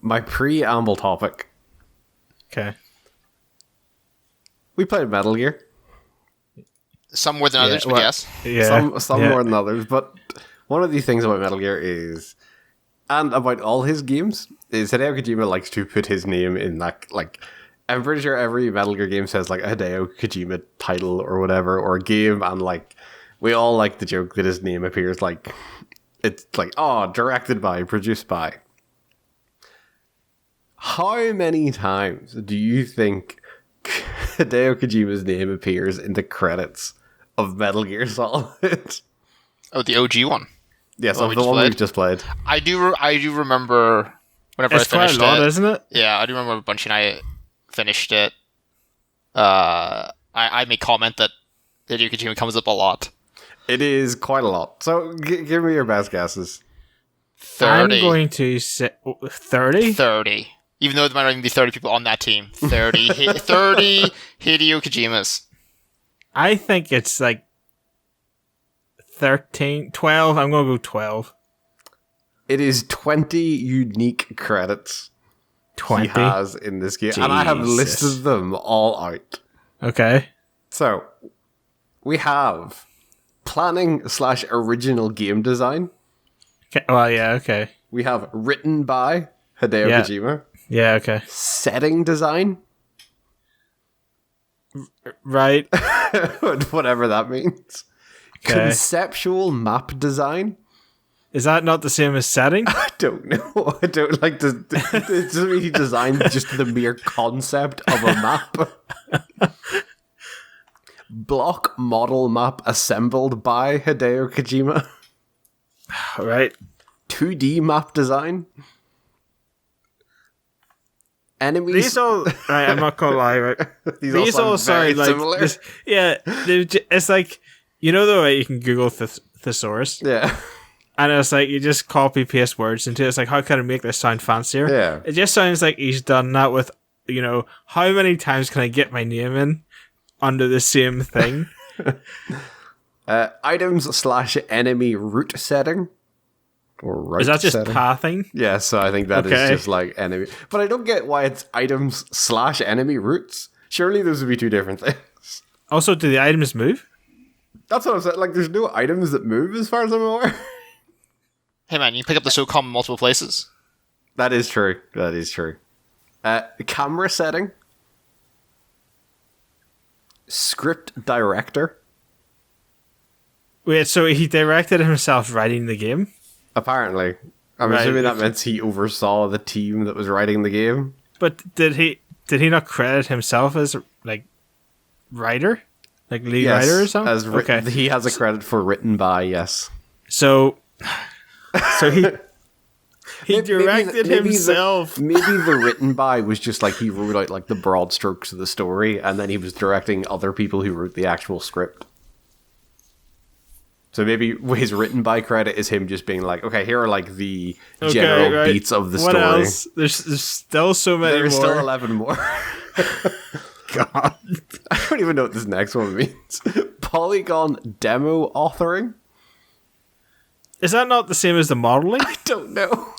my preamble topic. Okay. We played Metal Gear. Some more than others, but yes. Yeah. Some more than others, but one of the things about Metal Gear is, and about all his games, is Hideo Kojima likes to put his name in that, like, I'm pretty sure every Metal Gear game says, like, a Hideo Kojima title or whatever, or a game, and, like, we all like the joke that his name appears, like, it's like, oh, directed by, produced by. How many times do you think Hideo Kojima's name appears in the credits of Metal Gear Solid? Oh, the OG one. Yes, The of one the we one just we've just played. I do remember whenever It's I quite finished a lot, it. isn't it? Yeah, I do remember a bunch, and I finished it. I made comment that Hideo Kojima comes up a lot. It is quite a lot. So give me your best guesses. 30. I'm going to say 30. 30. Even though there might not even be 30 people on that team. 30. 30 Hideo Kojimas. I think it's like 13, 12. I'm going to go 12. It is 20 unique credits 20. he has in this game. And I have Jesus. listed them all out. Okay. So, we have planning / original game design. Okay. Well, yeah, okay. We have written by Hideo Yeah. Kojima. Yeah, okay. Setting design. Right. Whatever that means. Okay. Conceptual map design. Is that not the same as setting? I don't know. I don't like to. It doesn't mean he designed just the mere concept of a map. Block model map assembled by Hideo Kojima. Right. 2D map design. Enemies. These all, right, I'm not gonna lie, right? These all sound very like similar. this, yeah. It's like, you know the way you can Google thesaurus, Yeah. and it's like you just copy paste words into it. It's like, how can I make this sound fancier? Yeah. It just sounds like he's done that with, you know, how many times can I get my name in under the same thing? Items / enemy route setting. Or route Is that just setting. pathing? Yeah, so I think that is Okay. just like enemy. But I don't get why it's items / enemy routes. Surely those would be two different things. Also, do the items move? That's what I'm saying. Like, there's no items that move as far as I'm aware. Hey man, you pick up the SOCOM in multiple places. That is true. That is true. Camera setting. Script director. Wait, so he directed himself writing the game? Apparently. I'm Right. assuming that meant he oversaw the team that was writing the game. But did he not credit himself as like writer, like lead writer or something? As he has a credit for written by, yes. So he Maybe- directed maybe himself. Maybe the written by was just like he wrote out like the broad strokes of the story, and then he was directing other people who wrote the actual script. So maybe his written by credit is him just being like, okay, here are like the general beats of the what story. else? There's still so many There's more. still 11 more. God. I don't even know what this next one means. Polygon demo authoring? Is that not the same as the modeling? I don't know.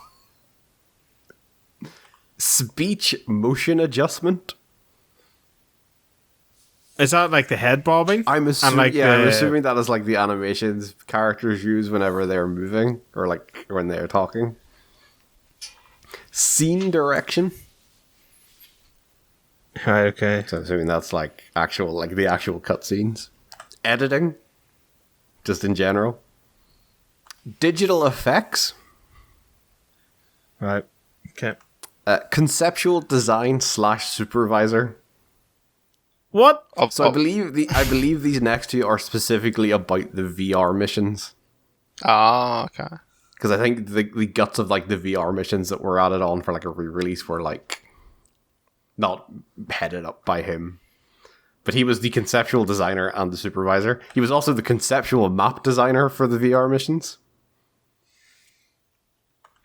Speech motion adjustment? Is that like the head bobbing? I'm assuming, like I'm assuming that is like the animations characters use whenever they're moving or like when they're talking. Scene direction. Right, okay. So I'm assuming that's like the actual cutscenes. Editing. Just in general. Digital effects. Right. Okay. Conceptual design / supervisor. What? So I believe these next two are specifically about the VR missions. Ah, okay. Because I think the guts of like the VR missions that were added on for like a re-release were like not headed up by him. But he was the conceptual designer and the supervisor. He was also the conceptual map designer for the VR missions.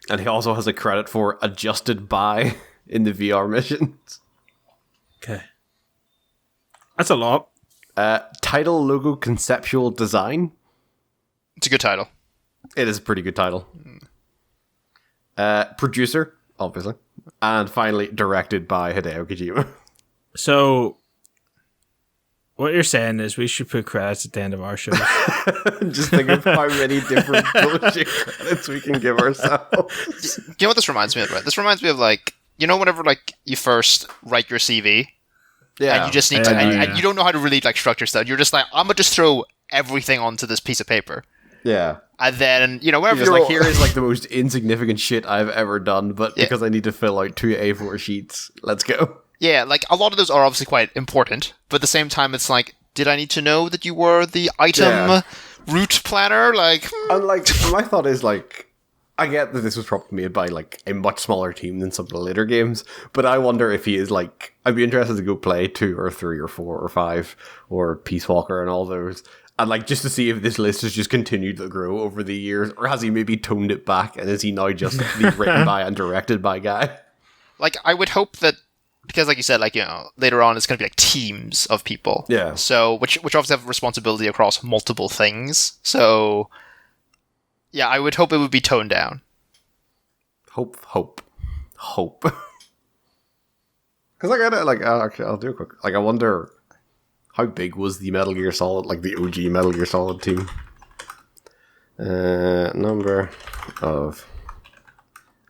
And he also has a credit for adjusted by in the VR missions. Okay. That's a lot. Title logo conceptual design. It's a good title. It is a pretty good title. Producer obviously. And finally, directed by Hideo Kojima. So, what you're saying is we should put credits at the end of our shows. Just think of how many different bullshit credits we can give ourselves. You know what this reminds me of, right? This reminds me of, like, you know, whenever, like, you first write your CV, Yeah. and you just need to, and you don't know how to really, like, structure stuff. You're just like, I'm gonna just throw everything onto this piece of paper. Yeah. And then, you know, whenever Just you're like, here is like the most insignificant shit I've ever done, but Yeah. because I need to fill out 2 A4 sheets, let's go. Yeah, like, a lot of those are obviously quite important, but at the same time, it's like, did I need to know that you were the item route planner? Like, And like, my thought is like, I get that this was probably made by like a much smaller team than some of the later games, but I wonder if he is like, I'd be interested to go play 2 or 3 or 4 or 5 or Peace Walker and all those. And like, just to see if this list has just continued to grow over the years, or has he maybe toned it back, and is he now just the written by and directed by guy? like, I would hope that, because like you said, like, you know, later on it's going to be like teams of people. Yeah. So, which obviously have responsibility across multiple things. So, yeah, I would hope it would be toned down. Hope. Because like, I don't, like, actually, I'll do a quick, like, I wonder how big was the Metal Gear Solid, like the OG Metal Gear Solid team? Number of...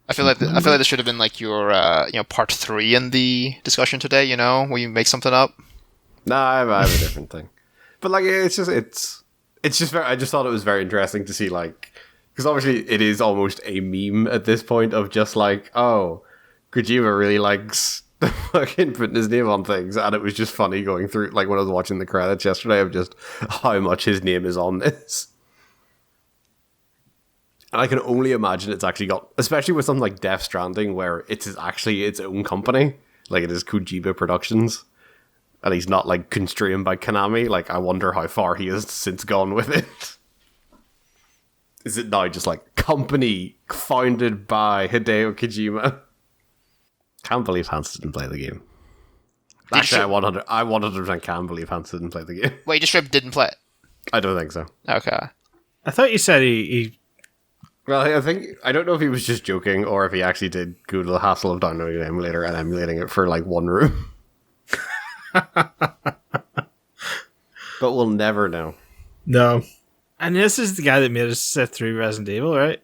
I feel like this should have been like your you know, part 3 in the discussion today. You know, where you make something up. Nah, I have a different thing. But like, it's just very, I just thought it was very interesting to see, like, because obviously it is almost a meme at this point of just like, oh, Kojima really likes fucking putting his name on things, and it was just funny going through, like, when I was watching the credits yesterday of just how much his name is on this. And I can only imagine it's actually got, especially with something like Death Stranding, where it's actually its own company, like it is Kojima Productions, and he's not like constrained by Konami. Like, I wonder how far he has since gone with it. Is it now just like company founded by Hideo Kojima? Can't believe Hans didn't play the game. Actually, I 100% can believe Hans didn't play the game. Wait, you just didn't play it? I don't think so. Okay. I thought you said he Well, I don't know if he was just joking or if he actually did go to the hassle of downloading an emulator and emulating it for like one room. But we'll never know. No. And this is the guy that made us sit through Resident Evil, right?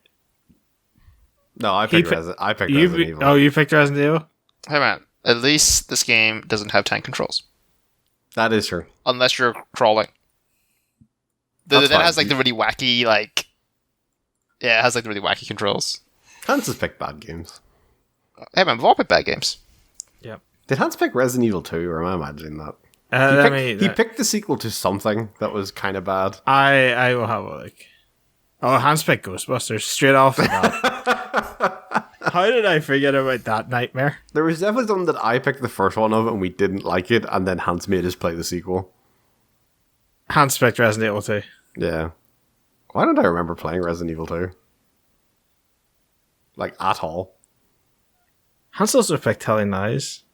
No, I picked Resident Evil. Oh, you picked Resident Evil? Hey man, at least this game doesn't have tank controls. That is true. Unless you're crawling. That fine. has like the really wacky, like... Yeah, it has like the really wacky controls. Hans has picked bad games. Hey man, we've all picked bad games. Yep. Did Hans pick Resident Evil 2, or am I imagining that? He picked the sequel to something that was kind of bad. I will have a look. Oh, Hans picked Ghostbusters straight off the bat. How did I forget about that nightmare? There was definitely something that I picked the first one of and we didn't like it, and then Hans made us play the sequel. Hans picked Resident Evil 2. Yeah. Why don't I remember playing Resident Evil 2? Like, at all. Hans also picked Telling Lies.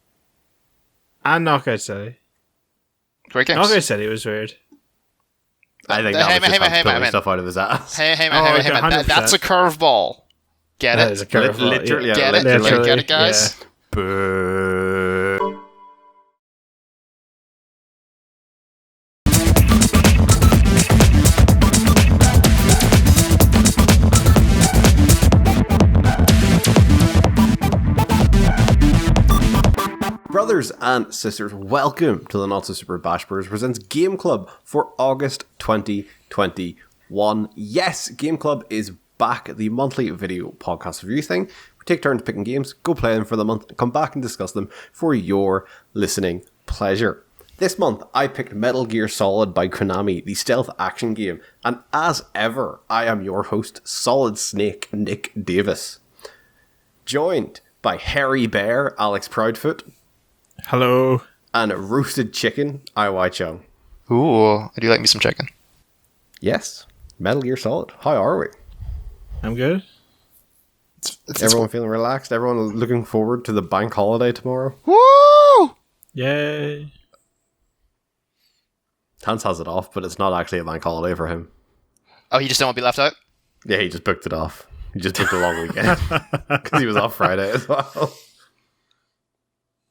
And Knockout City. Great games. Knockout City was weird. I think that was just Hans pulling stuff out of his ass. Hey man. That's a curveball. Get That it? is a curveball. Literally, yeah. yeah, Get it? literally. Get it, guys? Yeah. Boo. Brothers and sisters, welcome to the Not So Super Bash Bros presents Game Club for August 2021. Yes, Game Club is back, the monthly video podcast review thing. We take turns picking games, go play them for the month, and come back and discuss them for your listening pleasure. This month, I picked Metal Gear Solid by Konami, the stealth action game, and as ever, I am your host, Solid Snake Nick Davis. Joined by Hairy Bear, Alex Proudfoot, Hello. and Roasted Chicken, IY Chung. Ooh, I do like me some chicken. Yes, Metal Gear Solid. How are we? I'm good. Everyone feeling relaxed? Everyone looking forward to the bank holiday tomorrow? Woo! Yay. Hans has it off, but it's not actually a bank holiday for him. Oh, he just don't want to be left out? Yeah, he just booked it off. He just took a long weekend because he was off Friday as well.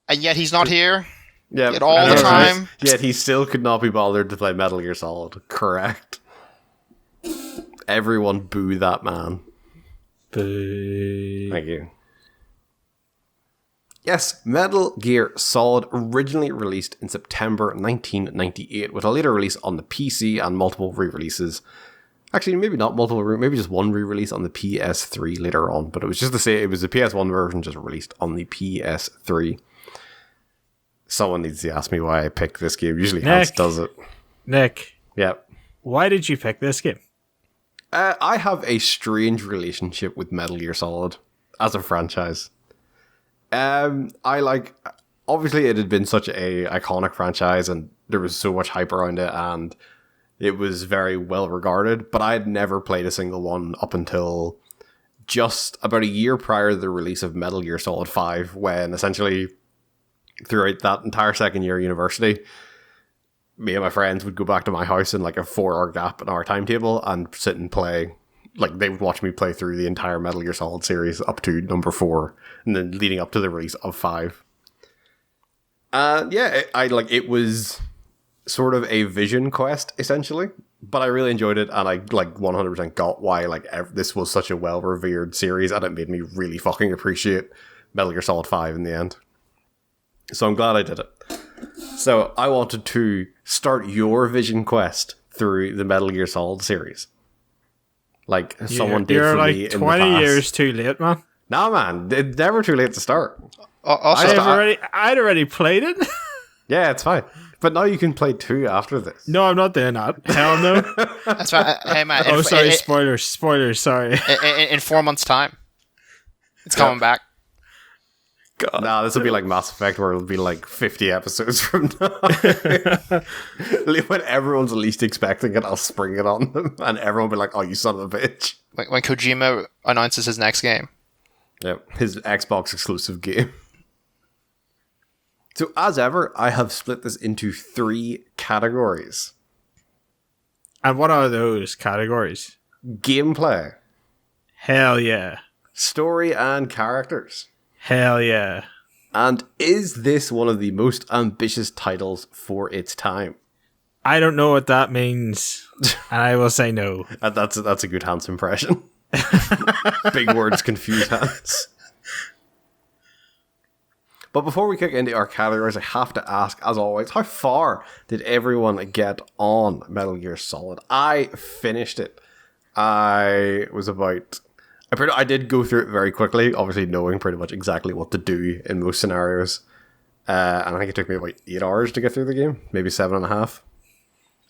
And yet he's not here. Yeah, Yet all the time. Yet he still could not be bothered to play Metal Gear Solid. Correct. Everyone boo that man. Boo. Thank you. Yes, Metal Gear Solid originally released in September 1998, with a later release on the PC and multiple re-releases. Actually, maybe not multiple, maybe just one re-release on the PS3 later on, but it was just to say it was the PS1 version just released on the PS3. Someone needs to ask me why I picked this game. Usually Hans does it. Nick. Yep. Why did you pick this game? I have a strange relationship with Metal Gear Solid as a franchise. Obviously it had been such a iconic franchise and there was so much hype around it and it was very well regarded, but I had never played a single one up until just about a year prior to the release of Metal Gear Solid 5, when essentially throughout that entire second year of university, me and my friends would go back to my house in like a 4-hour gap in our timetable and sit and play. Like, they would watch me play through the entire Metal Gear Solid series up to number 4, and then leading up to the release of 5. It was sort of a vision quest, essentially, but I really enjoyed it, and I 100% got why this was such a well-revered series, and it made me really fucking appreciate Metal Gear Solid 5 in the end. So I'm glad I did it. So I wanted to start your vision quest through the Metal Gear Solid series. Like someone did for me in the past. You're 20 years too late, man. Nah, man. It's never too late to start. I'd already played it. Yeah, it's fine. But now you can play 2 after this. No, I'm not doing that. Hell no. That's right. Hey, man. Spoilers. Spoilers, sorry. In 4 months' time. It's coming back. God. Nah, this will be like Mass Effect, where it'll be like 50 episodes from now. When everyone's least expecting it, I'll spring it on them, and everyone will be like, "Oh, you son of a bitch!" When Kojima announces his next game. Yep, his Xbox exclusive game. So, as ever, I have split this into 3 categories. And what are those categories? Gameplay. Hell yeah. Story and characters. Hell yeah. And is this one of the most ambitious titles for its time? I don't know what that means, and I will say no. That's a good Hans impression. Big words confuse Hans. But before we kick into our categories, I have to ask, as always, how far did everyone get on Metal Gear Solid? I finished it. I did go through it very quickly, obviously knowing pretty much exactly what to do in most scenarios. And I think it took me about 8 hours to get through the game, maybe 7.5.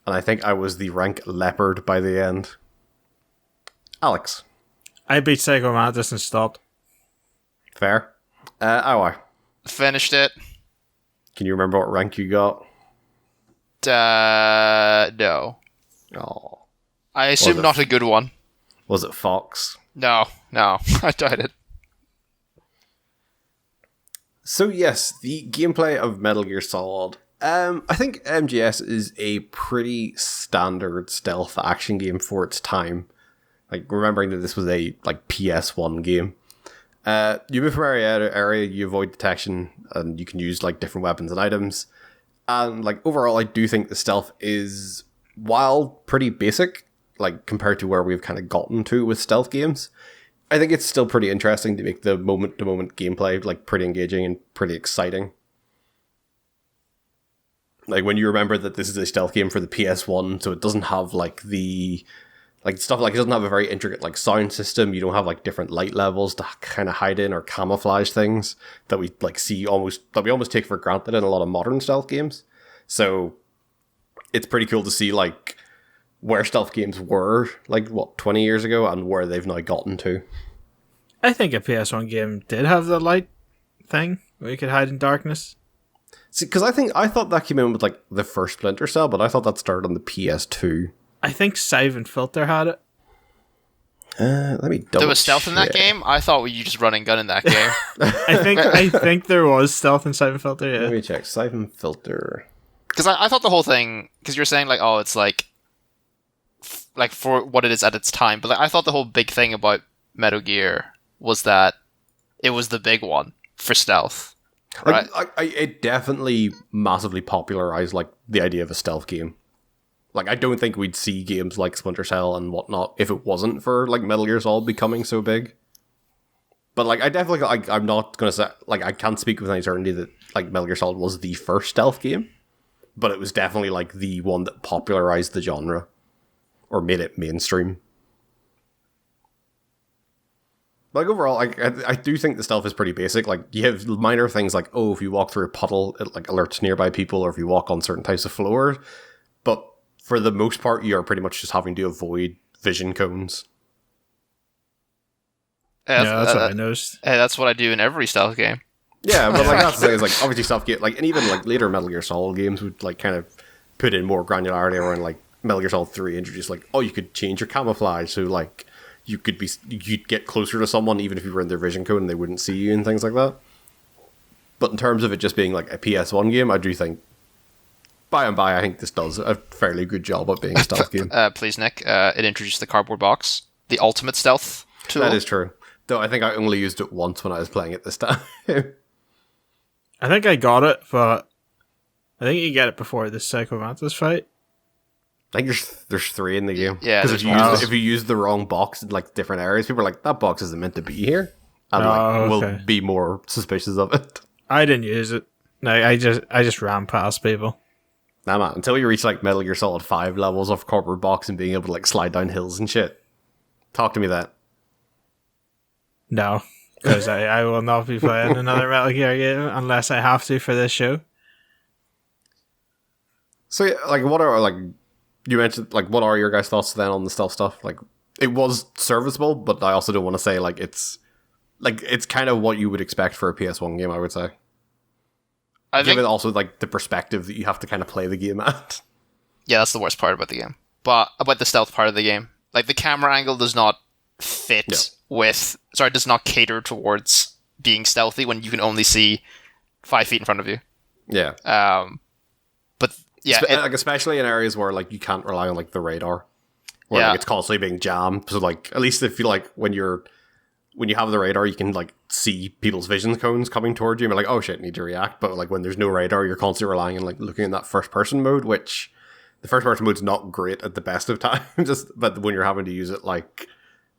And I think I was the rank leopard by the end. Alex. I beat Psycho Mantis and stopped. Fair. Aoi. Finished it. Can you remember what rank you got? No. Oh. I assume not a good one. Was it Fox? No, I doubt it. So yes, the gameplay of Metal Gear Solid. I think MGS is a pretty standard stealth action game for its time. Like, remembering that this was a PS1 game. You move from area to area, you avoid detection, and you can use different weapons and items. And overall, I do think the stealth is, while pretty basic, compared to where we've kind of gotten to with stealth games, I think it's still pretty interesting to make the moment-to-moment gameplay pretty engaging and pretty exciting. When you remember that this is a stealth game for the PS1, so it doesn't have the stuff it doesn't have a very intricate sound system. You don't have different light levels to kind of hide in or camouflage things that we see that we almost take for granted in a lot of modern stealth games. So it's pretty cool to see where stealth games were 20 years ago and where they've now gotten to. I think a PS1 game did have the light thing where you could hide in darkness. See, because I thought that came in with the first Splinter Cell, but I thought that started on the PS2. I think Siphon Filter had it. Let me double There was stealth in that game? I thought you just run and gun in that game. I think there was stealth in Siphon Filter, yeah. Let me check. Siphon Filter. Because I thought the whole thing, because you're saying it's for what it is at its time, but I thought the whole big thing about Metal Gear was that it was the big one for stealth. Right? It definitely massively popularized like the idea of a stealth game. Like, I don't think we'd see games like Splinter Cell and whatnot if it wasn't for like Metal Gear Solid becoming so big. But like, I definitely like, I'm not gonna say like I can't speak with any certainty that like Metal Gear Solid was the first stealth game, but it was definitely like the one that popularized the genre or made it mainstream. Like, overall, I do think the stealth is pretty basic. Like, you have minor things like, oh, if you walk through a puddle, it like alerts nearby people, or if you walk on certain types of floors. But for the most part, you are pretty much just having to avoid vision cones. That's what I noticed. Hey, that's what I do in every stealth game. Yeah, but like that's the thing is like obviously stuff get like, and even like later Metal Gear Solid games would like kind of put in more granularity around like Metal Gear Solid 3 introduced like, oh, you could change your camouflage, so like you'd get closer to someone even if you were in their vision cone and they wouldn't see you and things like that. But in terms of it just being like a PS1 game, I do think by and by I think this does a fairly good job at being a stealth game. Please, Nick, it introduced the cardboard box, the ultimate stealth tool. That is true. Though I think I only used it once when I was playing it this time. I think I got it, but I think you get it before the Psycho Mantis fight. I think there's 3 in the game. Yeah, because if you use the wrong box in like different areas, people are like, that box isn't meant to be here, and like will be more suspicious of it. I didn't use it. No, I just ran past people. Nah, man. Until you reach like Metal Gear Solid 5 levels of cardboard box and being able to like slide down hills and shit. Talk to me that. No, because I will not be playing another Metal Gear game unless I have to for this show. So, yeah, like, what are, like, you mentioned, like, what are your guys' thoughts then on the stealth stuff? Like, it was serviceable, but I also don't want to say, like, it's kind of what you would expect for a PS1 game, I would say. I think also, like, the perspective that you have to kind of play the game at. Yeah, that's the worst part about the game. But about the stealth part of the game. Like, the camera angle does not fit does not cater towards being stealthy when you can only see 5 feet in front of you. Yeah. But yeah, like especially in areas where like you can't rely on like the radar, where like, it's constantly being jammed. So like at least if you like when you have the radar, you can like see people's vision cones coming towards you and be like, oh shit, need to react. But like when there's no radar, you're constantly relying on like looking in that first person mode, which the first person mode's not great at the best of times. But when you're having to use it like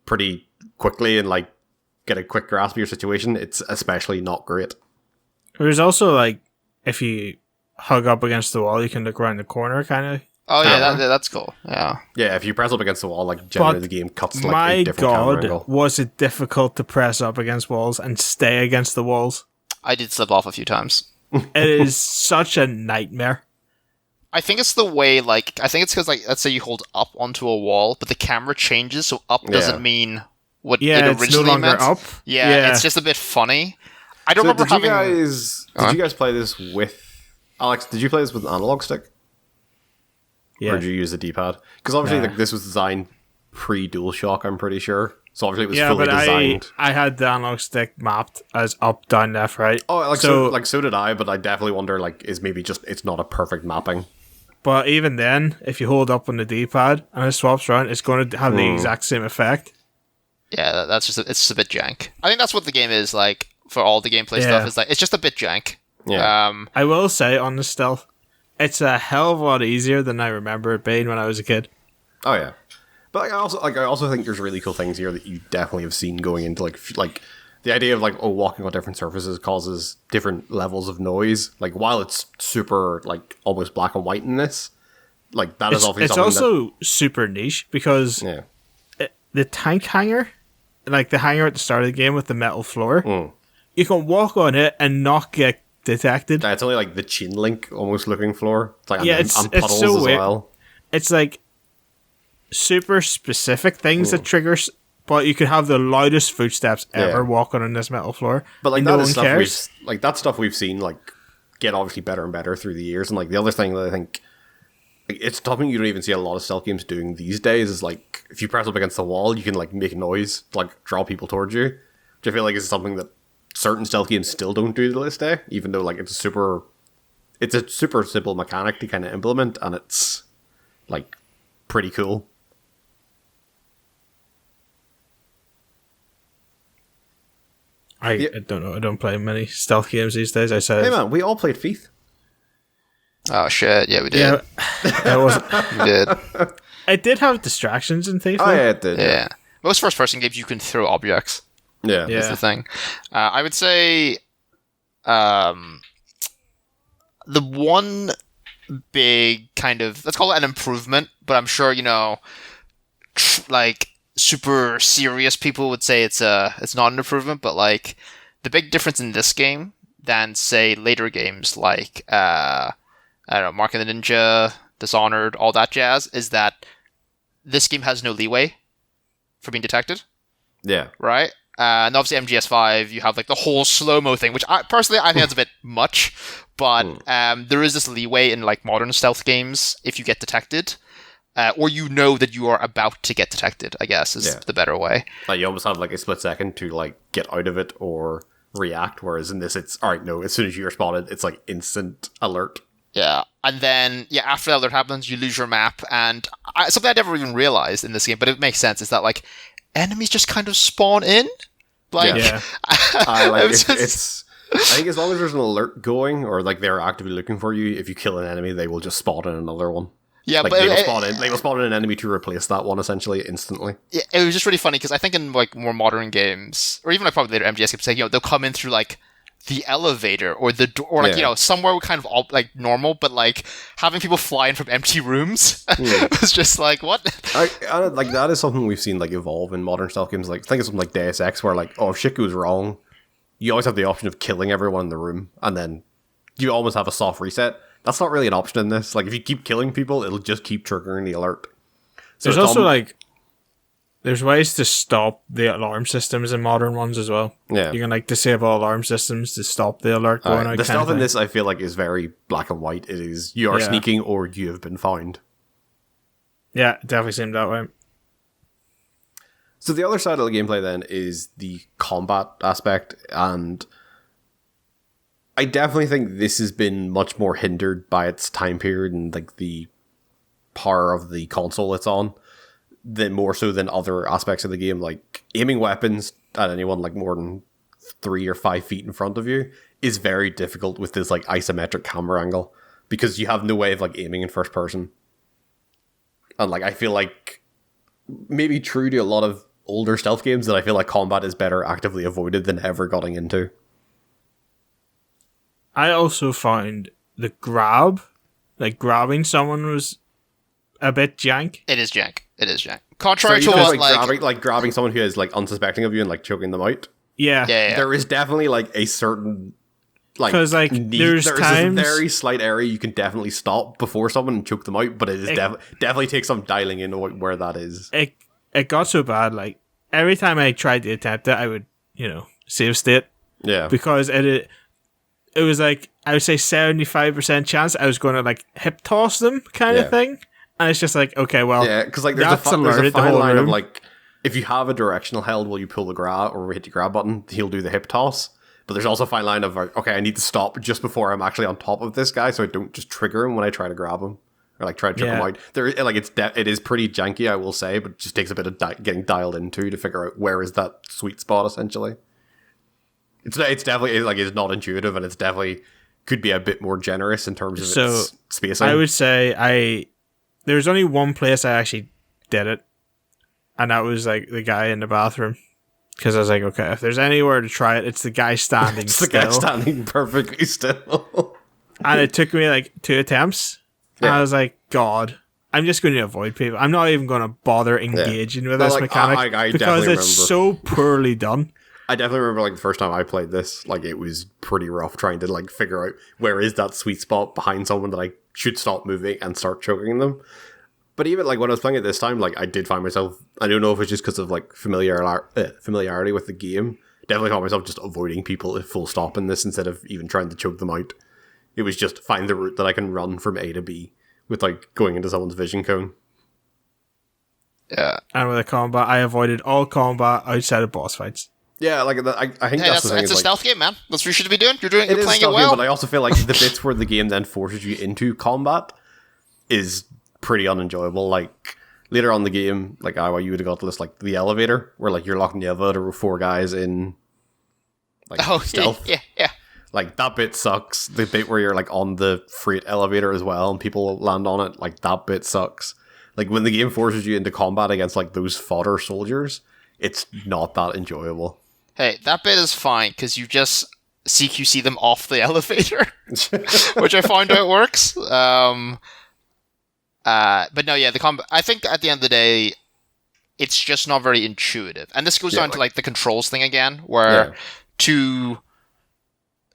pretty quickly and like get a quick grasp of your situation, it's especially not great. There's also like if you hug up against the wall, you can look around the corner, kind of. Oh yeah, that's cool. Yeah, yeah. If you press up against the wall, like generally the game cuts to, like my a different camera God, angle. was it difficult to press up against walls and stay against the walls? I did slip off a few times. It is such a nightmare. I think it's the way, like, I think it's because, like, let's say you hold up onto a wall, but the camera changes, so up doesn't mean what it originally it's no longer meant. up. Yeah, it's just a bit funny. I don't remember having... Did you guys play this with... Alex, did you play this with an analog stick? Yeah. Or did you use a D-pad? Because obviously like, this was designed pre-DualShock, I'm pretty sure. So obviously it was fully designed. I had the analog stick mapped as up, down, left, right. Oh, like so did I, but I definitely wonder, like, is maybe just it's not a perfect mapping. But even then, if you hold up on the D-pad and it swaps around, it's going to have the exact same effect. Yeah, it's just a bit jank. I think that's what the game is like for all the gameplay stuff. Is like it's just a bit jank. Yeah. I will say on the stealth, it's a hell of a lot easier than I remember it being when I was a kid. Oh yeah, but I also think there's really cool things here that you definitely have seen going into like the idea of like walking on different surfaces causes different levels of noise. Like while it's super like almost black and white in this, like that is obviously it's also super niche because the tank hanger, like the hanger at the start of the game with the metal floor, you can walk on it and not get detected. It's only like the chain link almost looking floor. It's like it's puddles so as weird. well. It's like super specific things that triggers, but you could have the loudest footsteps ever walking on this metal floor. But like no that is one cares. That stuff we've seen like get obviously better and better through the years. And like the other thing that I think like, it's something you don't even see a lot of stealth games doing these days is like if you press up against the wall, you can like make noise to like draw people towards you. Which I feel like is something that certain stealth games still don't do to this day, even though like it's a super simple mechanic to kind of implement, and it's like pretty cool. I don't know. I don't play many stealth games these days. I said, hey man, we all played Thief. Oh shit! Yeah, we did. yeah, I wasn't. We did. I did have distractions in Thief. Oh though. yeah, it did. Yeah. Most first-person games you can throw objects. Yeah. Yeah. Is the thing. I would say, the one big kind of, let's call it an improvement, but I'm sure like super serious people would say it's not an improvement, but like the big difference in this game than say later games like I don't know, Mark and the Ninja, Dishonored, all that jazz, is that this game has no leeway for being detected. Yeah. Right? And obviously MGS5, you have like the whole slow-mo thing, which I think that's a bit much, but there is this leeway in like modern stealth games if you get detected, or you know that you are about to get detected, I guess is the better way. Like you almost have like a split second to like get out of it or react, whereas in this it's, alright, no, as soon as you're spotted, it's like instant alert. Yeah, and then after that alert happens, you lose your map, and something I never even realized in this game, but it makes sense, is that like enemies just kind of spawn in. Like, Yeah. I think as long as there's an alert going, or like they're actively looking for you, if you kill an enemy, they will just spawn in another one. Yeah, like but they will spawn in an enemy to replace that one essentially instantly. It was just really funny because I think in like more modern games, or even like probably later MGS games, like, they'll come in through like the elevator or the door, or like somewhere kind of all like normal, but like having people fly in from empty rooms was just like, what? I like that is something we've seen like evolve in modern stealth games. Like think of something like Deus Ex, where like, oh, if shit goes wrong, you always have the option of killing everyone in the room, and then you almost have a soft reset. That's not really an option in this. Like if you keep killing people, it'll just keep triggering the alert. So There's also like there's ways to stop the alarm systems in modern ones as well. Yeah. You can like disable alarm systems to stop the alert going out. The stealth in this, I feel like, is very black and white. It is you are sneaking or you have been found. Yeah, it definitely seemed that way. So the other side of the gameplay then is the combat aspect, and I definitely think this has been much more hindered by its time period and like the power of the console it's on, than more so than other aspects of the game. Like aiming weapons at anyone like more than 3 or 5 feet in front of you is very difficult with this like isometric camera angle, because you have no way of like aiming in first person. And like I feel like maybe true to a lot of older stealth games that I feel like combat is better actively avoided than ever getting into. I also found the grab, like grabbing someone, was a bit jank. It is jank. Contrary so to what grabbing someone who is like unsuspecting of you and like choking them out. Yeah. There is definitely like a certain like, because like there's times a very slight area you can definitely stop before someone and choke them out, but it is definitely takes some dialing in where that is. It got so bad, like every time I tried to attempt it, I would save state. Yeah, because it was like I would say 75% chance I was going to like hip toss them kind of thing. And it's just like, okay, well, yeah, because like there's a fine line of like, if you have a directional held while you pull the grab or hit the grab button, he'll do the hip toss. But there's also a fine line of like, okay, I need to stop just before I'm actually on top of this guy, so I don't just trigger him when I try to grab him or like try to choke him out. There, like it is pretty janky, I will say, but it just takes a bit of getting dialed into to figure out where is that sweet spot. Essentially, it's definitely like it's not intuitive, and it's definitely could be a bit more generous in terms of its spacing. I would say there's only one place I actually did it, and that was like the guy in the bathroom. Because I was like, okay, if there's anywhere to try it, it's the guy standing still. It's the guy standing perfectly still. And it took me like 2 attempts. And I was like, God, I'm just going to avoid people. I'm not even going to bother engaging with this mechanic I because it's so poorly done. I definitely remember like the first time I played this, like it was pretty rough trying to like figure out where is that sweet spot behind someone that I should stop moving and start choking them. But even like when I was playing it this time, like I did find myself, I don't know if it's just because of like familiarity with the game, definitely found myself just avoiding people at full stop in this instead of even trying to choke them out. It was just find the route that I can run from A to B with like going into someone's vision cone. Yeah. And with the combat, I avoided all combat outside of boss fights. Yeah, like I think that's the thing. It's a stealth game, man. That's what you should be doing. You're playing it well. Game, but I also feel like the bits where the game then forces you into combat is pretty unenjoyable. Like later on in the game, like you would have got to this like the elevator where like you're locked in the elevator with 4 guys in like stealth. Yeah. Like that bit sucks. The bit where you're like on the freight elevator as well, and people land on it, like that bit sucks. Like when the game forces you into combat against like those fodder soldiers, it's not that enjoyable. Hey, that bit is fine because you just CQC them off the elevator, which I find out works. But no, yeah, the combat. I think at the end of the day, it's just not very intuitive, and this goes down to like the controls thing again, where to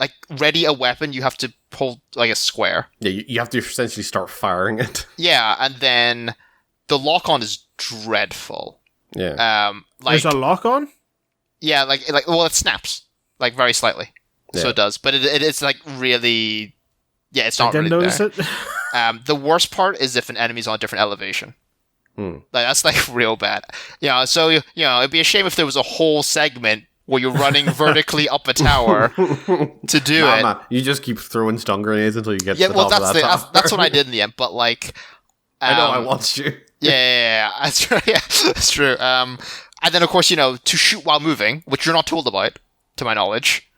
like ready a weapon, you have to hold like a square. Yeah, you have to essentially start firing it. Yeah, and then the lock-on is dreadful. Yeah. There's a lock-on? Yeah, well, it snaps like very slightly, so it does. But it's like really, yeah, it's not. I didn't really notice it. The worst part is if an enemy's on a different elevation. Like that's like real bad. Yeah, so it'd be a shame if there was a whole segment where you're running vertically up a tower to do it. Man, you just keep throwing stun grenades until you get to the top of that tower. That's what I did in the end. But like, I know I watched you. Yeah, that's true. Yeah, that's true. And then of course to shoot while moving, which you're not told about, to my knowledge.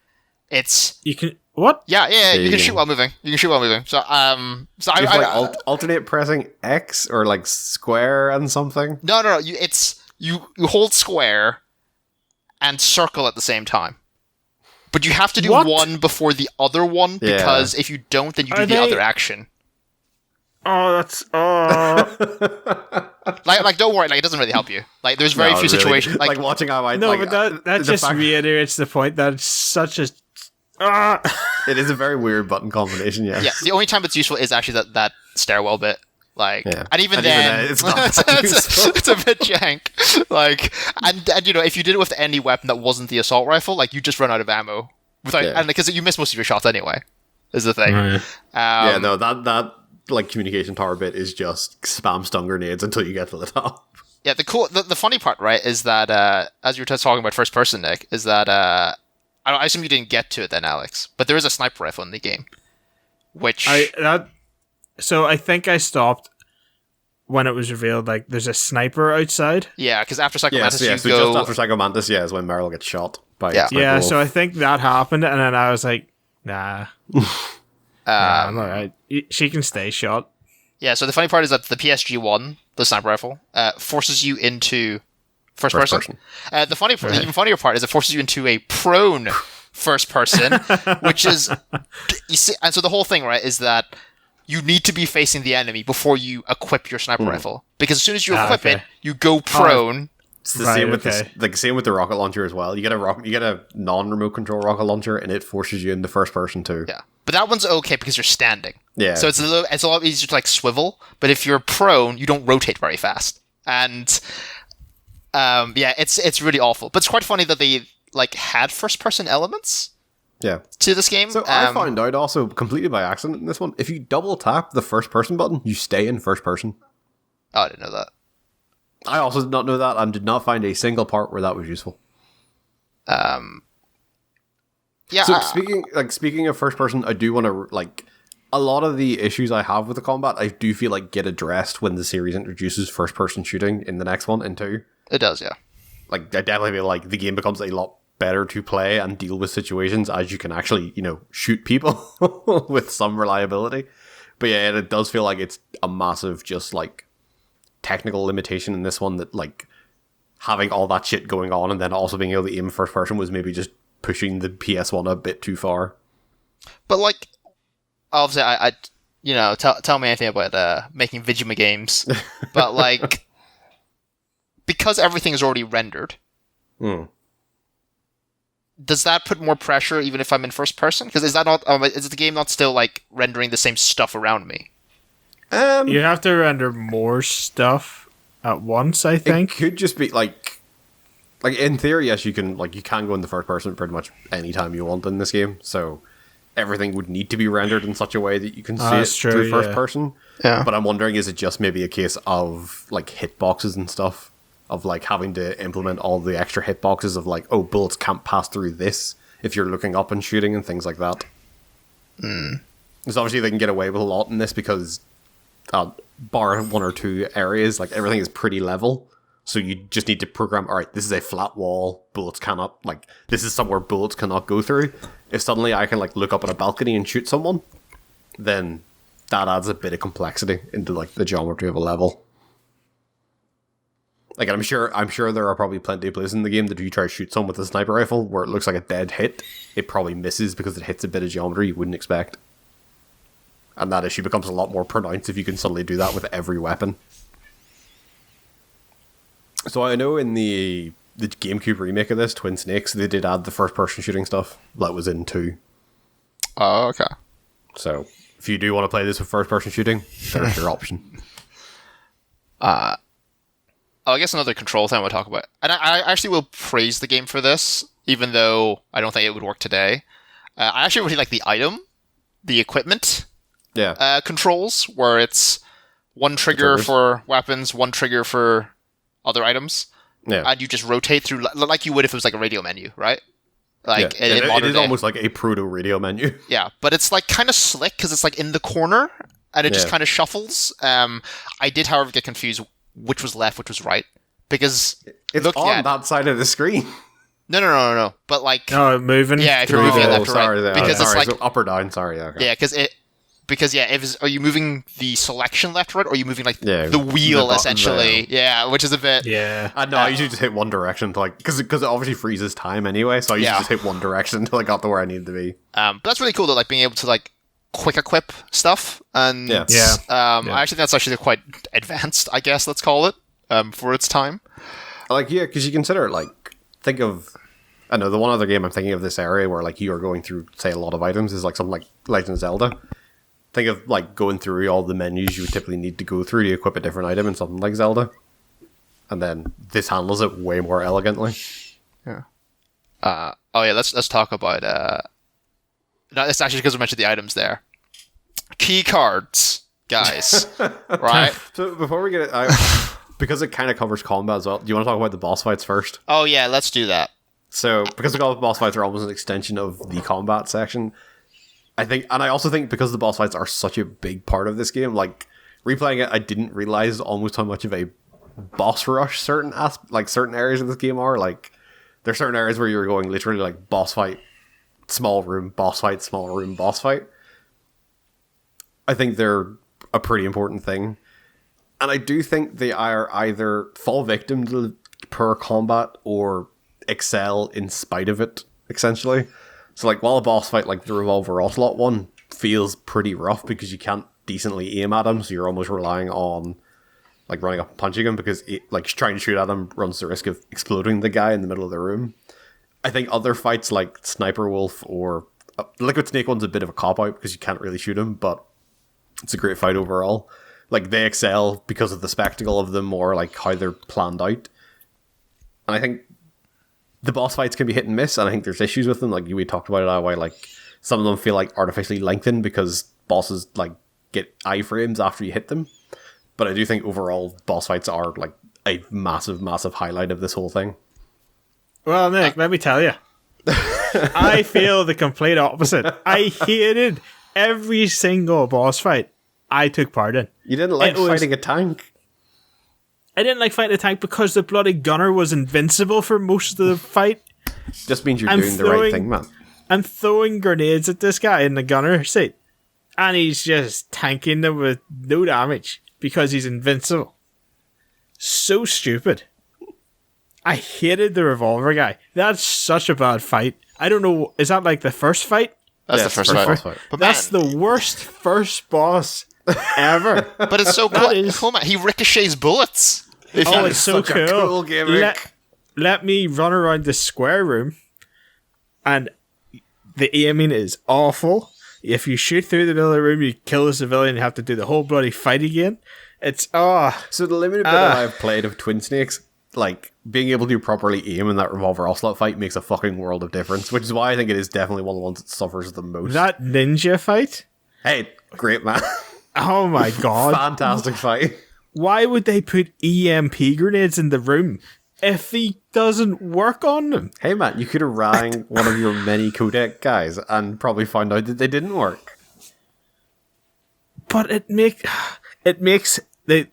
You can what? Yeah. You can shoot while moving. So I alternate pressing X or like square and something. No. You hold square and circle at the same time. But you have to do one before the other one, because if you don't, then you do the other action. Oh, that's like don't worry, like it doesn't really help you. Like there's very few situations like watching how I but that just reiterates the point that it's such a it is a very weird button combination. Yeah, the only time it's useful is actually that stairwell bit. Like, and even then, it's not it's a bit jank. Like, and if you did it with any weapon that wasn't the assault rifle, like you just run out of ammo and because you miss most of your shots anyway. Is the thing. That like communication tower bit is just spam stun grenades until you get to the top. Yeah, the funny part, right, is that as you were talking about first person, Nick, is that I assume you didn't get to it then, Alex, but there is a sniper rifle in the game, which So I think I stopped when it was revealed, like, there's a sniper outside. Yeah, because after Psychomantis, just after Psychomantis, is when Meryl gets shot by a sniper wolf. So I think that happened, and then I was like, nah. I'm alright. She can stay shot. Yeah, so the funny part is that the PSG-1, the sniper rifle, forces you into first person. The even funnier part is it forces you into a prone first person, which is... You see, and so the whole thing, right, is that you need to be facing the enemy before you equip your sniper rifle. Because as soon as you equip it, you go prone. It's the same with same with the rocket launcher as well. You get a non-remote control rocket launcher, and it forces you into first person too. Yeah, but that one's okay because you're standing. Yeah, so it's a lot easier to like swivel. But if you're prone, you don't rotate very fast. And it's really awful. But it's quite funny that they like had first person elements. Yeah. To this game. So I found out also completely by accident in this one, if you double tap the first person button, you stay in first person. Oh, I didn't know that. I also did not know that and did not find a single part where that was useful. Yeah. So speaking of first person, I do want to like a lot of the issues I have with the combat, I do feel like get addressed when the series introduces first person shooting in the next one and 2. It does, yeah. Like I definitely feel like the game becomes a lot better to play and deal with situations as you can actually, shoot people with some reliability. But yeah, it does feel like it's a massive just like technical limitation in this one that like having all that shit going on and then also being able to aim first person was maybe just pushing the PS1 a bit too far. But like obviously I tell me anything about making Vigima games. But like because everything is already rendered. Does that put more pressure even if I'm in first person? Because is the game not still like rendering the same stuff around me? You have to render more stuff at once, I think. It could just be like in theory, yes, you can go in the first person pretty much any time you want in this game. So everything would need to be rendered in such a way that you can see it through first person. Yeah. But I'm wondering, is it just maybe a case of like hitboxes and stuff? Of like having to implement all the extra hitboxes of like, oh, bullets can't pass through this if you're looking up and shooting and things like that. Because obviously they can get away with a lot in this because bar 1 or 2 areas, like everything is pretty level. So you just need to program, all right, this is a flat wall, bullets cannot, like, this is somewhere bullets cannot go through. If suddenly I can, like, look up at a balcony and shoot someone, then that adds a bit of complexity into, like, the geometry of a level. Like, I'm sure there are probably plenty of places in the game that if you try to shoot someone with a sniper rifle where it looks like a dead hit, it probably misses because it hits a bit of geometry you wouldn't expect. And that issue becomes a lot more pronounced if you can suddenly do that with every weapon. So I know in the GameCube remake of this, Twin Snakes, they did add the first-person shooting stuff. That was in 2. Oh, okay. So if you do want to play this with first-person shooting, there's your option. I guess another control thing I want to talk about. And I actually will praise the game for this, even though I don't think it would work today. I actually really like the equipment controls, where it's one trigger for weapons, one trigger for other items. Yeah. And you just rotate through, like you would if it was like a radio menu, right? Like it is almost like a proto-radio menu. Yeah, but it's like kind of slick because it's like in the corner, and it just kind of shuffles. I did, however, get confused which was left, which was right, because it's on that side of the screen. No. But like, moving. Yeah, if you're moving it left or right, because it's like so up or down. Sorry, okay. Yeah, are you moving the selection left or right, or are you moving like the wheel essentially? Yeah, which is a bit. Yeah. No, I usually just hit one direction to because it obviously freezes time anyway, so I usually just hit one direction until I got to where I needed to be. But that's really cool though, like being able to like quick equip stuff, and I actually think that's actually quite advanced, I guess let's call it, for its time. Because you consider think of, I know the one other game I'm thinking of this area where like you are going through, say, a lot of items is like something like Legend of Zelda. Think of like going through all the menus you would typically need to go through to equip a different item in something like Zelda, and then this handles it way more elegantly. Yeah. Let's talk about no, it's actually because we mentioned the items there. Key cards, guys. Right? So before we get it, because it kind of covers combat as well, do you want to talk about the boss fights first? Oh yeah, let's do that. So, because the boss fights are almost an extension of the combat section, I think, and I also think because the boss fights are such a big part of this game, like, replaying it, I didn't realize almost how much of a boss rush certain areas of this game are. Like, there's certain areas where you're going literally like boss fight, small room, boss fight, small room, boss fight. I think they're a pretty important thing. And I do think they are either fall victim to poor combat or excel in spite of it, essentially. So, like, while a boss fight like the Revolver Ocelot one feels pretty rough because you can't decently aim at him, so you're almost relying on, like, running up and punching him because, trying to shoot at him runs the risk of exploding the guy in the middle of the room. I think other fights like Sniper Wolf or Liquid Snake one's a bit of a cop-out because you can't really shoot him, but it's a great fight overall. Like, they excel because of the spectacle of them or, like, how they're planned out. And I think the boss fights can be hit and miss, and I think there's issues with them. Like, we talked about it, why, like, some of them feel, like, artificially lengthened because bosses, like, get iframes after you hit them. But I do think overall boss fights are, like, a massive, massive highlight of this whole thing. Well, Nick, let me tell you. I feel the complete opposite. I hated every single boss fight I took part in. You didn't like fighting a tank? I didn't like fighting a tank because the bloody gunner was invincible for most of the fight. Just means you're doing the right thing, man. I'm throwing grenades at this guy in the gunner seat, and he's just tanking them with no damage because he's invincible. So stupid. I hated the revolver guy. That's such a bad fight. I don't know, is that like the first fight? That's the first fight. But that's the worst first boss ever. But it's so cool. He ricochets bullets. It's so cool. Gimmick. Let me run around the square room, and the aiming is awful. If you shoot through the middle of the room, you kill a civilian, you have to do the whole bloody fight again. It's So the limited bit that I've played of Twin Snakes, like, being able to properly aim in that Revolver Ocelot fight makes a fucking world of difference, which is why I think it is definitely one of the ones that suffers the most. That ninja fight? Hey, great, man. Oh my god. Fantastic fight. Why would they put EMP grenades in the room if he doesn't work on them? Hey, man, you could have rang one of your many codec guys and probably found out that they didn't work. But it makes the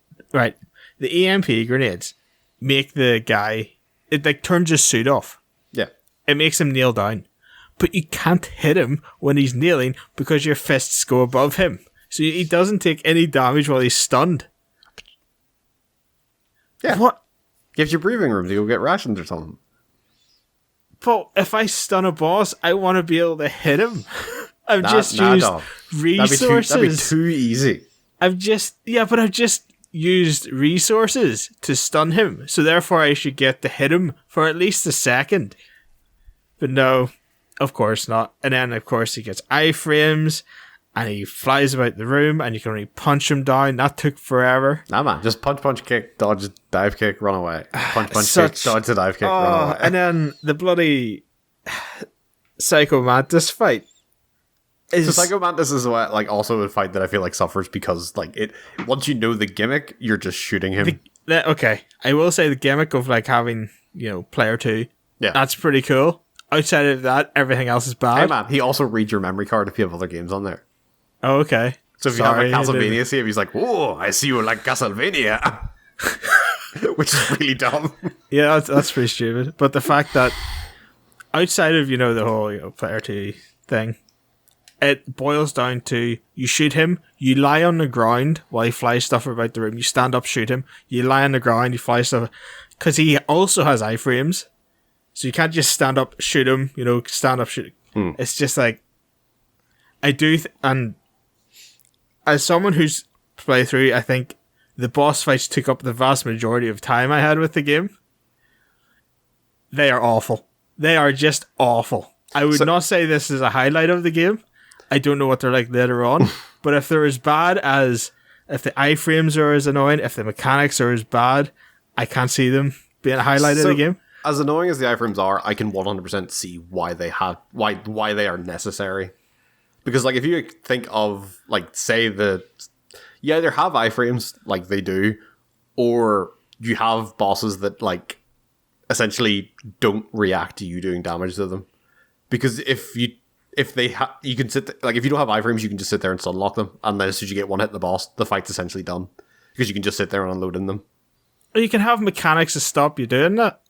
EMP grenades make the guy, it like turns his suit off. Yeah. It makes him kneel down. But you can't hit him when he's kneeling because your fists go above him. So he doesn't take any damage while he's stunned. Yeah. What? Gives you breathing room to go get rations or something. But if I stun a boss, I want to be able to hit him. I've just used dog. resources. That'd be too easy. I've just used resources to stun him. So therefore I should get to hit him for at least a second. But no, of course not. And then of course he gets iframes and he flies about the room and you can only punch him down. That took forever. Nah, man. Just punch, kick, dodge, dive kick, run away. Punch, kick, dodge, the dive kick, run away. And then the bloody Psycho Mantis fight. So Psycho Mantis is also a fight that I feel like suffers because once you know the gimmick, you're just shooting him. Okay, I will say the gimmick of having player 2. Yeah, that's pretty cool. Outside of that, everything else is bad. Hey man, he also reads your memory card if you have other games on there. Oh, okay. So if you have a Castlevania save, he's like, "Whoa, I see you like Castlevania," which is really dumb. Yeah, that's pretty stupid. But the fact that outside of the whole player 2 thing, it boils down to you shoot him, you lie on the ground while he flies stuff about the room. You stand up, shoot him. You lie on the ground, you fly stuff. Because he also has iframes. So you can't just stand up, shoot him, stand up, shoot him. It's just like, I do, and as someone who's played through, I think the boss fights took up the vast majority of time I had with the game. They are awful. They are just awful. I would not say this is a highlight of the game. I don't know what they're like later on, but if they're as bad as, if the iframes are as annoying, if the mechanics are as bad, I can't see them being a highlight of the game. As annoying as the iframes are, I can 100% see why they are necessary. Because if you think of say you either have iframes like they do, or you have bosses that essentially don't react to you doing damage to them. Because if you can sit if you don't have iframes, you can just sit there and sunlock them, and then as soon as you get one hit the boss, the fight's essentially done because you can just sit there and unload in them. Or you can have mechanics to stop you doing that.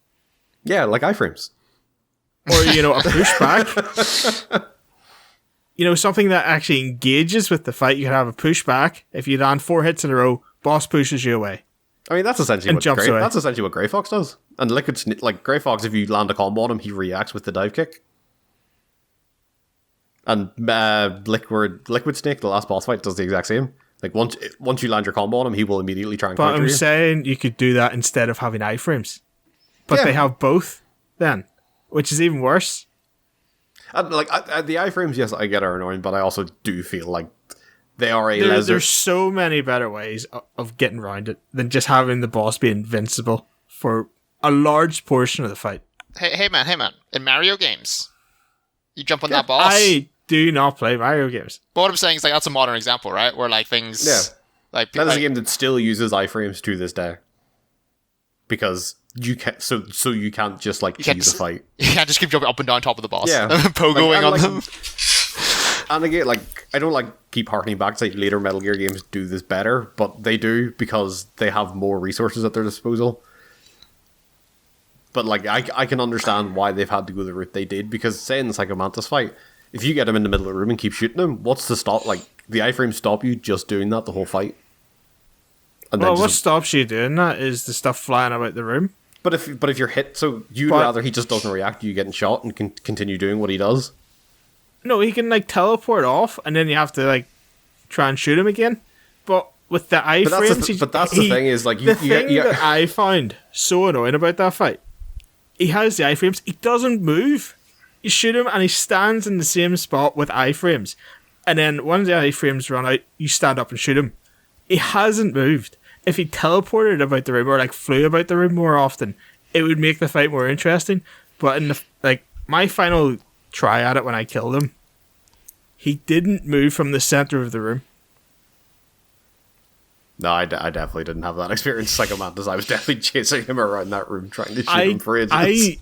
Yeah, like iframes, or a pushback. Something that actually engages with the fight. You can have a pushback. If you land 4 hits in a row, boss pushes you away. I mean, that's essentially away. That's essentially what Grey Fox does. And Grey Fox, if you land a combo on him, he reacts with the dive kick. And Liquid Snake, the last boss fight, does the exact same. Once you land your combo on him, he will immediately try and counter you. But I'm saying you could do that instead of having iframes. But they have both then, which is even worse. And the iframes, yes, I get are annoying, but I also do feel like they are There's so many better ways of getting around it than just having the boss be invincible for a large portion of the fight. Hey man, in Mario games, you jump on that boss. I do not play Mario games. But what I'm saying is that's a modern example, right? Where things... Yeah. That is a game that still uses iframes to this day. Because you can't, so you can't just cheese a fight. You can't just keep jumping up and down top of the boss. Yeah. Pogoing on them. And again, I don't keep harkening back to later Metal Gear games do this better, but they do because they have more resources at their disposal. But I can understand why they've had to go the route they did, because say in the Psycho Mantis fight, if you get him in the middle of the room and keep shooting him, what's to stop? The iframes stop you just doing that the whole fight. And what stops you doing that is the stuff flying about the room. But if you're hit, so you'd rather he just doesn't react to you getting shot and can continue doing what he does. No, he can teleport off, and then you have to try and shoot him again. But with the iframes, but that's the thing is the thing that I find so annoying about that fight. He has the iframes. He doesn't move. You shoot him, and he stands in the same spot with iframes. And then when the iframes run out, you stand up and shoot him. He hasn't moved. If he teleported about the room or flew about the room more often, it would make the fight more interesting. But in the my final try at it when I killed him, he didn't move from the center of the room. No, I definitely didn't have that experience. Psycho Mantis, I was definitely chasing him around that room trying to shoot him for ages.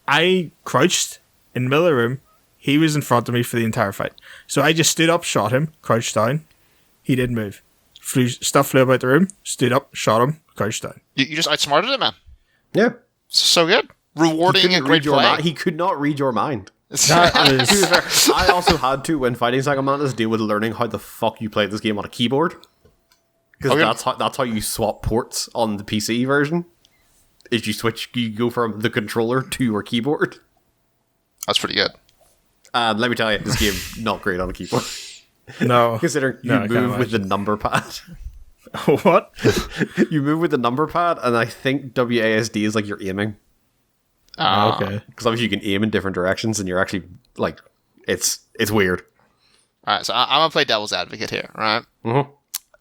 I crouched in the middle of the room. He was in front of me for the entire fight. So I just stood up, shot him, crouched down. He didn't move. Stuff flew about the room, stood up, shot him, crouched down. You just outsmarted him, man. Yeah. So good. Rewarding and great play. He could not read your mind. That is... I also had to, when fighting Saga Mantis, deal with learning how the fuck you play this game on a keyboard. Because that's how you swap ports on the PC version. Is you go from the controller to your keyboard. That's pretty good. And let me tell you, this game not great on a keyboard. No. Considering you move with the number pad. What? You move with the number pad, and I think WASD is like you're aiming. Okay. Because obviously you can aim in different directions, and you're actually, like, it's weird. Alright, so I'm gonna play devil's advocate here, right? Mm-hmm.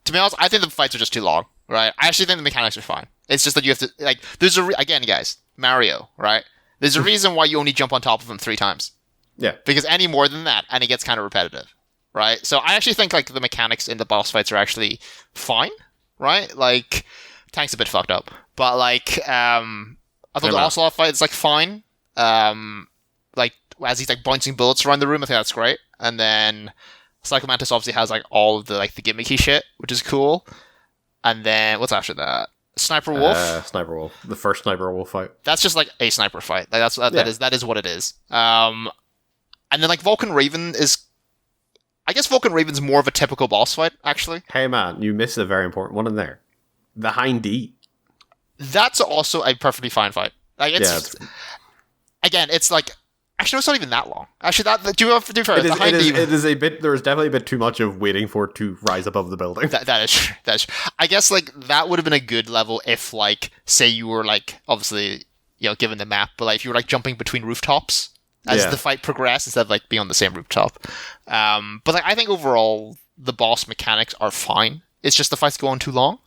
To be honest, I think the fights are just too long, right? I actually think the mechanics are fine. It's just that you have to, like, there's again, guys, Mario, right? There's a reason why you only jump on top of him 3 times. Yeah. Because any more than that, and it gets kind of repetitive, right? So I actually think, like, the mechanics in the boss fights are actually fine, right? Like, tank's a bit fucked up, but, like, I thought the Ocelot fight is, like, fine. Like, as he's, like, bouncing bullets around the room, I think that's great. And then Psycho Mantis obviously has, like, all of the, like, the gimmicky shit, which is cool. And then, what's after that? Sniper Wolf? Sniper Wolf. The first Sniper Wolf fight. That's just, like, a sniper fight. Like, that is what it is. And then, like, Vulcan Raven is... I guess Vulcan Raven's more of a typical boss fight, actually. Hey, man, you missed a very important one in there. The Hind D. That's also a perfectly fine fight. Like, it's again, it's like actually, no, it's not even that long. Actually, that do you have to do fair? It is a bit. There is definitely a bit too much of waiting for it to rise above the building. That is true. That's true. I guess like that would have been a good level if like say you were like obviously given the map, but like if you were like jumping between rooftops as the fight progressed instead of like being on the same rooftop. But like I think overall the boss mechanics are fine. It's just the fight's go on too long.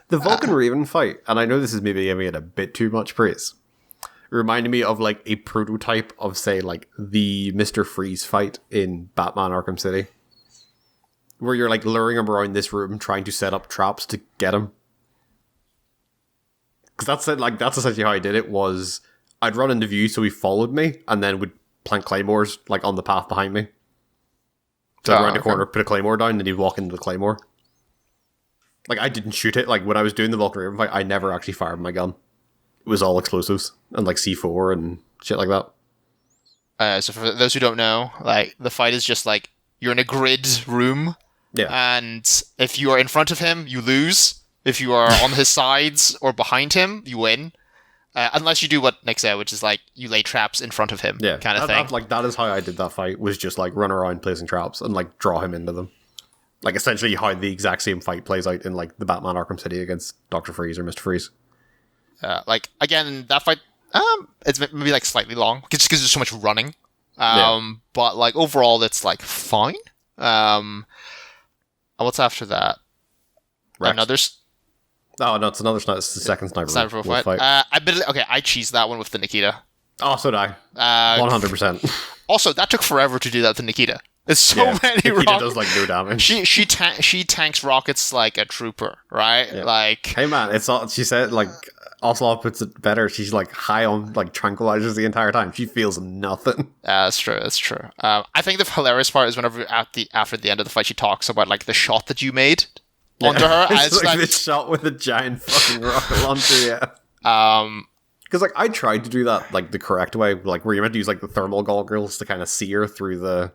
The Vulcan Raven fight, and I know this is maybe giving it a bit too much praise, reminded me of like a prototype of, say, like the Mr. Freeze fight in Batman Arkham City, where you're like luring him around this room trying to set up traps to get him. Because that's essentially how I did it. Was I'd run into view so he followed me, and then would plant claymores like on the path behind me. So I'd around the corner, put a claymore down, and then he'd walk into the claymore. Like, I didn't shoot it. Like, when I was doing the Vulcan Raven fight, I never actually fired my gun. It was all explosives and, like, C4 and shit like that. So for those who don't know, like, the fight is just, like, you're in a grid room. Yeah. And if you are in front of him, you lose. If you are on his sides or behind him, you win. Unless you do what Nick said, which is, like, you lay traps in front of him kind of thing. That is how I did that fight, was just, like, run around placing traps and, like, draw him into them. Like, essentially how the exact same fight plays out in, like, the Batman Arkham City against Dr. Freeze or Mr. Freeze. Like, again, that fight, it's maybe, like, slightly long, just because there's so much running. But, like, overall, it's, like, fine. And what's after that? Rex. Another... Oh, no, it's the second Sniper Wolf fight. I cheesed that one with the Nikita. Oh, so did I. 100%. Also, that took forever to do that to Nikita. There's so many Nikita rockets. does, like, no damage. She tanks rockets like a trooper, right? Yeah. Like, hey, man, it's all, she said, like, Ocelot puts it better. She's, like, high on, like, tranquilizers the entire time. She feels nothing. That's true. I think the hilarious part is whenever after the end of the fight, she talks about, like, the shot that you made onto her. It's like this shot with a giant fucking rocket launcher, Because, like, I tried to do that, like, the correct way, like, where you meant to use, like, the thermal goggles to kind of see her through the...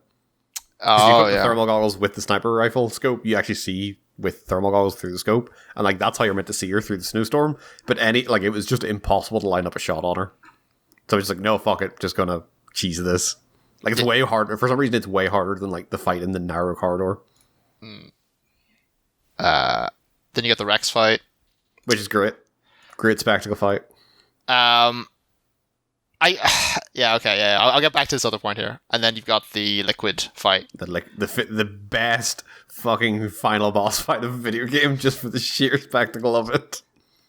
Oh, the thermal goggles with the sniper rifle scope, you actually see with thermal goggles through the scope, and, like, that's how you're meant to see her through the snowstorm, but it was just impossible to line up a shot on her. So I was just like, no, fuck it, just gonna cheese this. Like, it's way harder, for some reason it's way harder than, like, the fight in the narrow corridor. Then you get the Rex fight. Which is great. Great spectacle fight. I'll get back to this other point here, and then you've got the Liquid fight. The best fucking final boss fight of a video game, just for the sheer spectacle of it.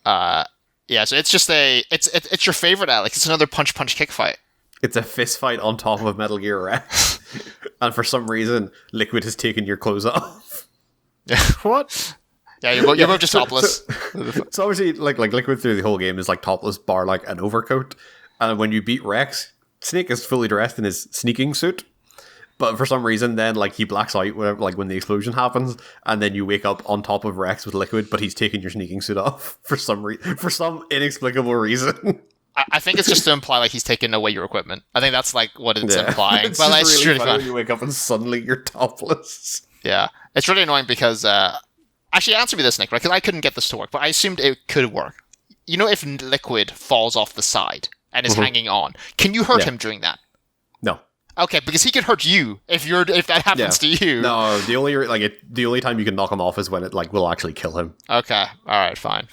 So it's just it's your favorite, Alex. It's another punch kick fight. It's a fist fight on top of Metal Gear Rex, and for some reason, Liquid has taken your clothes off. What? Yeah, you're both just topless. So obviously, like Liquid through the whole game is like topless, bar like an overcoat. And when you beat Rex, Snake is fully dressed in his sneaking suit. But for some reason, then like he blacks out whenever, like when the explosion happens, and then you wake up on top of Rex with Liquid, but he's taking your sneaking suit off for some inexplicable reason. I think it's just to imply like he's taking away your equipment. I think that's like what it's implying. It's but just like, it's really really funny fun. when you wake up and suddenly you're topless. Yeah, it's really annoying because actually answer me this, Nick, right? Because I couldn't get this to work, but I assumed it could work. You know, if Liquid falls off the side and is hanging on, can you hurt him during that? No. Okay, because he could hurt you if that happens to you. No, the only time you can knock him off is when it like will actually kill him. Okay, all right, fine.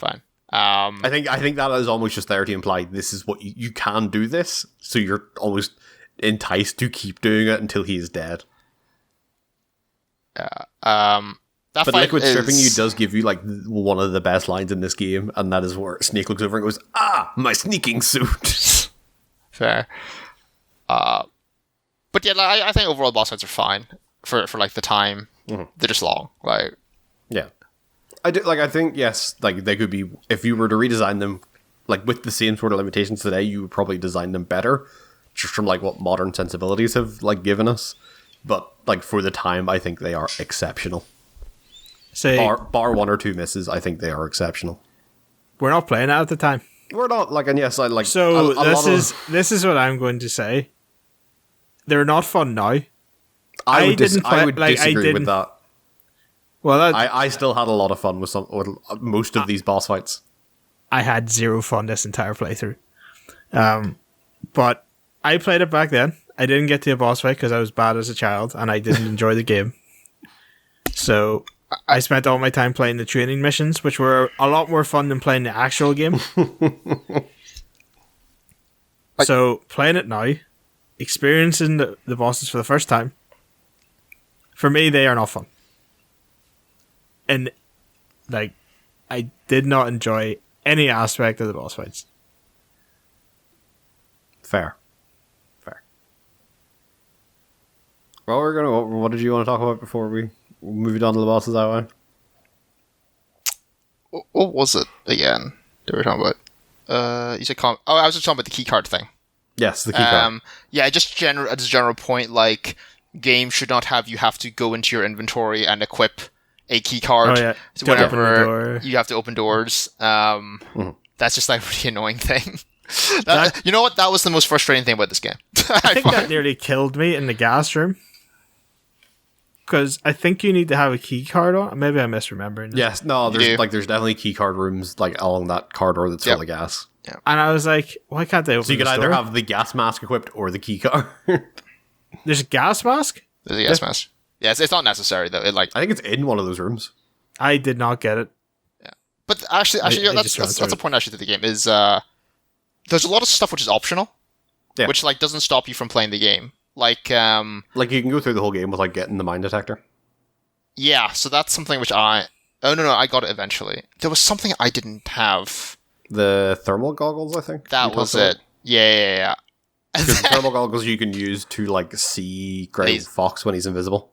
I think that is almost just there to imply this is what you can do this, so you're almost enticed to keep doing it until he is dead. But Liquid stripping you does give you like one of the best lines in this game, and that is where Snake looks over and goes, "Ah, my sneaking suit." Fair. But yeah, like, I think overall boss fights are fine for like the time. They're just long. Like, yeah, I think yes, like they could be if you were to redesign them, like with the same sort of limitations today, you would probably design them better, just from like what modern sensibilities have like given us. But like for the time, I think they are exceptional. Bar one or two misses, I think they are exceptional. We're not playing it at the time. We're not like, and yes, I like. So this is what I'm going to say. They're not fun now. I would disagree with that. Well, I still had a lot of fun with most of these boss fights. I had zero fun this entire playthrough. But I played it back then. I didn't get to a boss fight because I was bad as a child and I didn't enjoy the game. So I spent all my time playing the training missions, which were a lot more fun than playing the actual game. So playing it now, experiencing the bosses for the first time, for me, they are not fun. And like, I did not enjoy any aspect of the boss fights. Fair. Well, what did you want to talk about before we move on to the bosses that way? What was it again that we were talking about? You said I was just talking about the keycard thing. Yes, the keycard. Yeah, just as a general point, like, games should not have you have to go into your inventory and equip a keycard. Oh, yeah. So whenever you have to open doors. That's just like a really annoying thing. You know what? That was the most frustrating thing about this game. I think that nearly killed me in the gas room. Because I think you need to have a key card on. Maybe I'm misremembering. Yes, no, there's definitely key card rooms like along that corridor that's full of gas. Yeah. And I was like, why can't they open So you could this either door? have the gas mask equipped or the key card. There's a gas mask? There's a gas mask. Yeah, it's not necessary though. I think it's in one of those rooms. I did not get it. Yeah, but actually, that's a point actually to the game is there's a lot of stuff which is optional, which like doesn't stop you from playing the game. Like you can go through the whole game without getting the mine detector. Yeah, so that's something which I got it eventually. There was something I didn't have. The thermal goggles, I think. That was it. Yeah. Because the thermal goggles you can use to like see Grey Fox when he's invisible.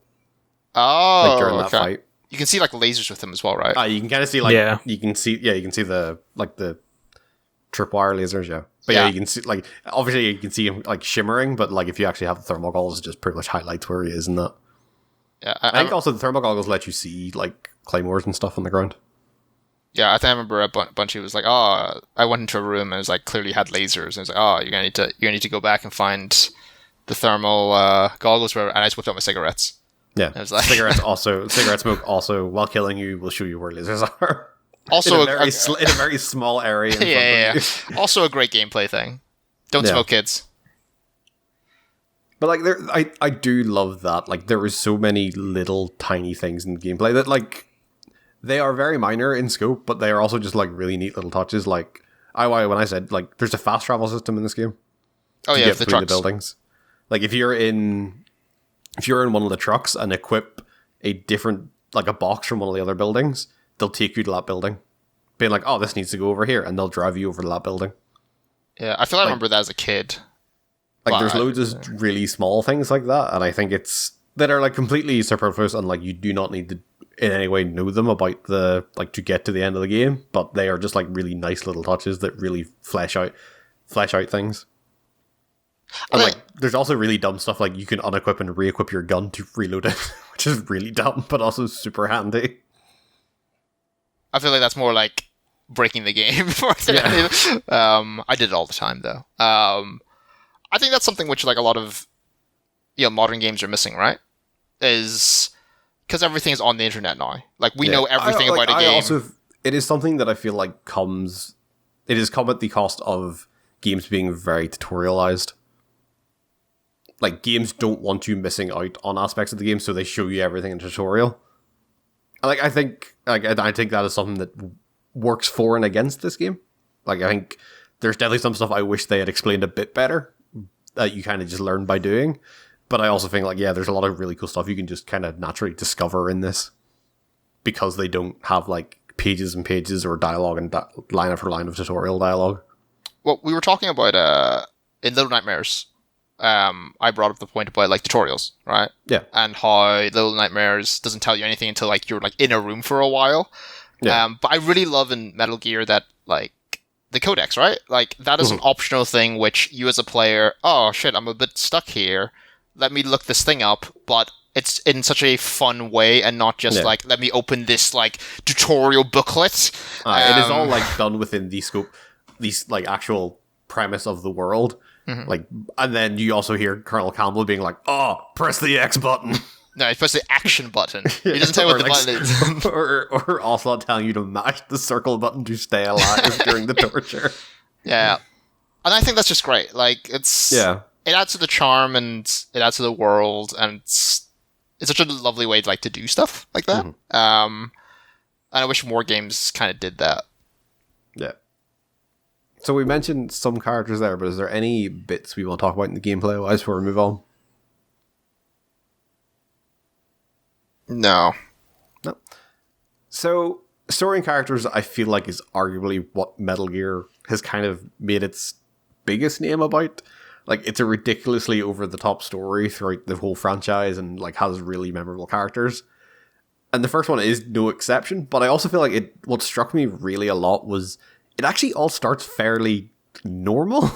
Oh, like during that fight. You can see like lasers with him as well, right? You can kind of see like you can see the like the tripwire lasers, But you can see like obviously you can see him like shimmering, but like if you actually have the thermal goggles, it just pretty much highlights where he is in that. Yeah, I think also the thermal goggles let you see like claymores and stuff on the ground. Yeah, I think I remember a bunch. It was like, oh, I went into a room and it was like clearly had lasers. And it was like, oh, you're gonna need to go back and find the thermal goggles. And I just whipped out my cigarettes. Yeah, it was like cigarette smoke also while killing you will show you where lasers are. Also, in a very small area. Yeah. Also, a great gameplay thing. Don't smoke, kids. But like, I do love that. Like, there is so many little tiny things in the gameplay that like they are very minor in scope, but they are also just like really neat little touches. Like, when I said like, there's a fast travel system in this game. Oh yeah, the trucks. The buildings. Like, if you're in one of the trucks and equip a different like a box from one of the other buildings, they'll take you to that building, being like, oh, this needs to go over here, and they'll drive you over to that building. Yeah, I feel like I remember that as a kid. Like, there's loads of really small things like that, and I think that are like completely superfluous, and like you do not need to in any way know them about to get to the end of the game, but they are just like really nice little touches that really flesh out things. And like, there's also really dumb stuff like you can unequip and re-equip your gun to reload it, which is really dumb, but also super handy. I feel like that's more like breaking the game. I did it all the time though. I think that's something which like a lot of modern games are missing, right? Is because everything is on the internet now. Like we know everything about a game. It is something that I feel like it has come at the cost of games being very tutorialized. Like, games don't want you missing out on aspects of the game, so they show you everything in tutorial. Like, I think that is something that works for and against this game. Like, I think there's definitely some stuff I wish they had explained a bit better that you kind of just learn by doing. But I also think, like, yeah, there's a lot of really cool stuff you can just kind of naturally discover in this because they don't have, like, pages and pages or dialogue and line after line of tutorial dialogue. Well, we were talking about in Little Nightmares. I brought up the point about like tutorials, right? Yeah. And how Little Nightmares doesn't tell you anything until like you're like in a room for a while. Yeah. But I really love in Metal Gear that like the codex, right? Like that is an optional thing which you as a player, oh shit, I'm a bit stuck here. Let me look this thing up, but it's in such a fun way and not just like, let me open this like tutorial booklet. It is all like done within the scope, these like actual premise of the world. Mm-hmm. Like, and then you also hear Colonel Campbell being like, "Oh, press the X button." No, he press the action button. He doesn't tell you what the button is. or Ocelot telling you to mash the circle button to stay alive during the torture. Yeah, and I think that's just great. Like, it adds to the charm and it adds to the world, and it's such a lovely way to do stuff like that. Mm-hmm. And I wish more games kind of did that. Yeah. So we mentioned some characters there, but is there any bits we want to talk about in the gameplay wise before we move on? No. So story and characters, I feel like, is arguably what Metal Gear has kind of made its biggest name about. Like, it's a ridiculously over-the-top story throughout the whole franchise and like has really memorable characters. And the first one is no exception, but I also feel like what struck me really a lot was it actually all starts fairly normal.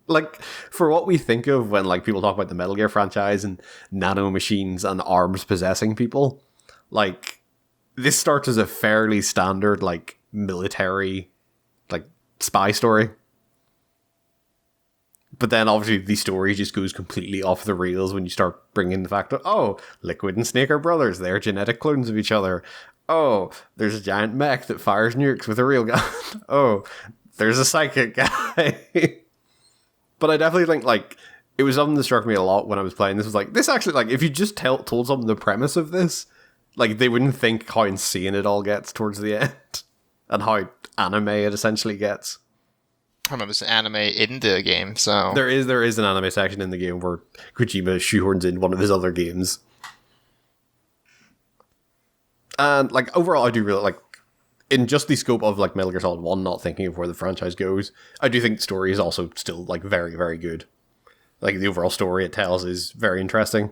Like, for what we think of when like people talk about the Metal Gear franchise and nanomachines and arms possessing people, like, this starts as a fairly standard, like, military, like, spy story. But then, obviously, the story just goes completely off the rails when you start bringing the fact of, oh, Liquid and Snake are brothers. They're genetic clones of each other. Oh, there's a giant mech that fires nukes with a real gun. Oh, there's a psychic guy. But I definitely think, like, it was something that struck me a lot when I was playing. This was like, this actually, like, if you just told someone the premise of this, like, they wouldn't think how insane it all gets towards the end. And how anime it essentially gets. I remember it's an anime in the game, so... There is an anime section in the game where Kojima shoehorns in one of his other games. And, like, overall, I do really, like, in just the scope of, like, Metal Gear Solid 1, not thinking of where the franchise goes, I do think the story is also still, like, very, very good. Like, the overall story it tells is very interesting.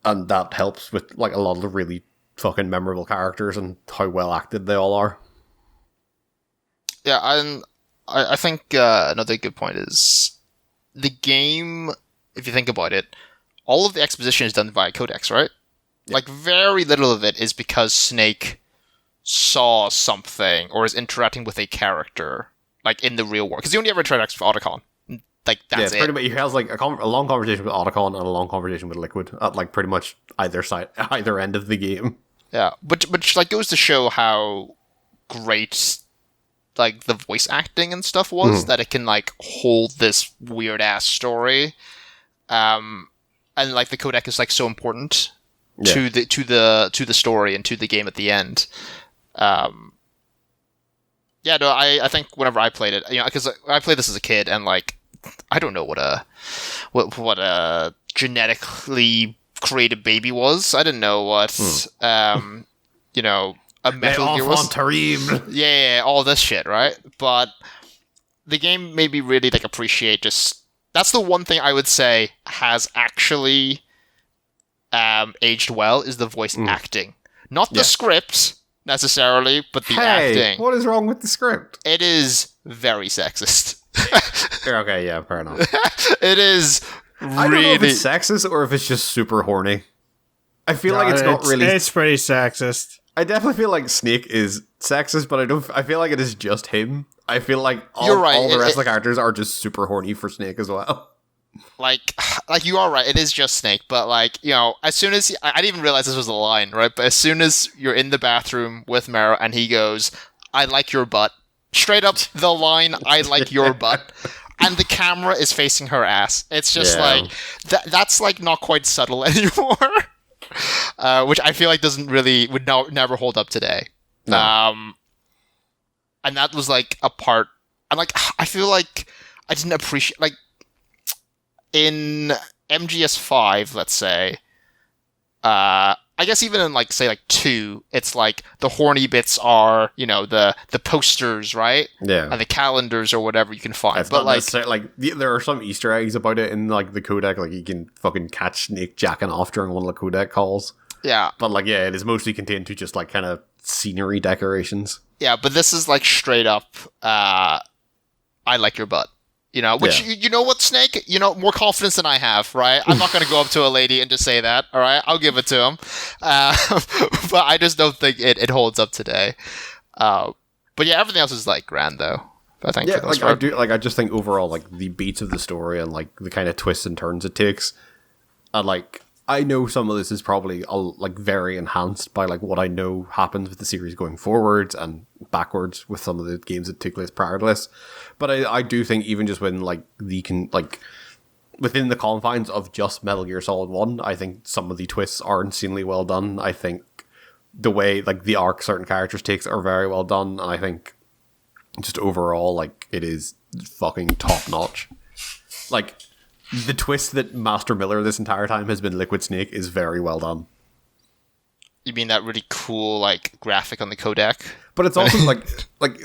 And that helps with, like, a lot of the really fucking memorable characters and how well acted they all are. Yeah, I think another good point is the game, if you think about it, all of the exposition is done via codex, right? Yeah. Like, very little of it is because Snake saw something or is interacting with a character, like, in the real world. Because he only ever interacts with Otacon. Like, that's it. Pretty much, he has, like, a long conversation with Otacon and a long conversation with Liquid at, like, pretty much either end of the game. Yeah, but like, goes to show how great, like, the voice acting and stuff was, that it can, like, hold this weird-ass story. And, like, the codec is, like, so important to the story and to the game at the end. I think whenever I played it, because I played this as a kid, and, like, I don't know what a genetically created baby was. I didn't know what, a Metal Gear was. Yeah, all this shit, right? But the game made me really, like, appreciate just... That's the one thing I would say has actually aged well, is the voice acting. Not the script, necessarily, but the acting. What is wrong with the script? It is very sexist. Okay, yeah, fair enough. It is I don't know if really. it's sexist or if it's just super horny. I feel like it's not really. It's pretty sexist. I definitely feel like Snake is sexist, but I feel like it is just him. I feel like You're right, all the rest of the characters are just super horny for Snake as well. Like you are right. It is just Snake, but like as soon as I didn't even realize this was a line, right? But as soon as you're in the bathroom with Mara and he goes, "I like your butt," straight up the line, "I like your butt," and the camera is facing her ass. It's just like that's like not quite subtle anymore, which I feel like would never hold up today. No. And that was like a part. And like I feel like I didn't appreciate like. In MGS5, let's say, I guess even in like say like 2, it's like the horny bits are the posters, right? Yeah, and the calendars or whatever you can find. it's but not there are some Easter eggs about it in like the codec, like you can fucking catch Snake jacking off during one of the codec calls. Yeah, but like it is mostly contained to just like kind of scenery decorations. Yeah, but this is like straight up. I like your butt. Which, you know what, Snake? More confidence than I have, right? I'm not going to go up to a lady and just say that, all right? I'll give it to him. But I just don't think it holds up today. But yeah, everything else is, like, grand, though. I think. Yeah, like, I do, like, I just think overall, like, the beats of the story and, like, the kind of twists and turns it takes, and, like, I know some of this is probably like very enhanced by like what I know happens with the series going forwards and backwards with some of the games that took place prior to this. But I do think even just when like within the confines of just Metal Gear Solid 1, I think some of the twists are insanely well done. I think the way like the arc certain characters takes are very well done, and I think just overall like it is fucking top notch. Like, the twist that Master Miller this entire time has been Liquid Snake is very well done. You mean that really cool, like, graphic on the codec? But it's also, like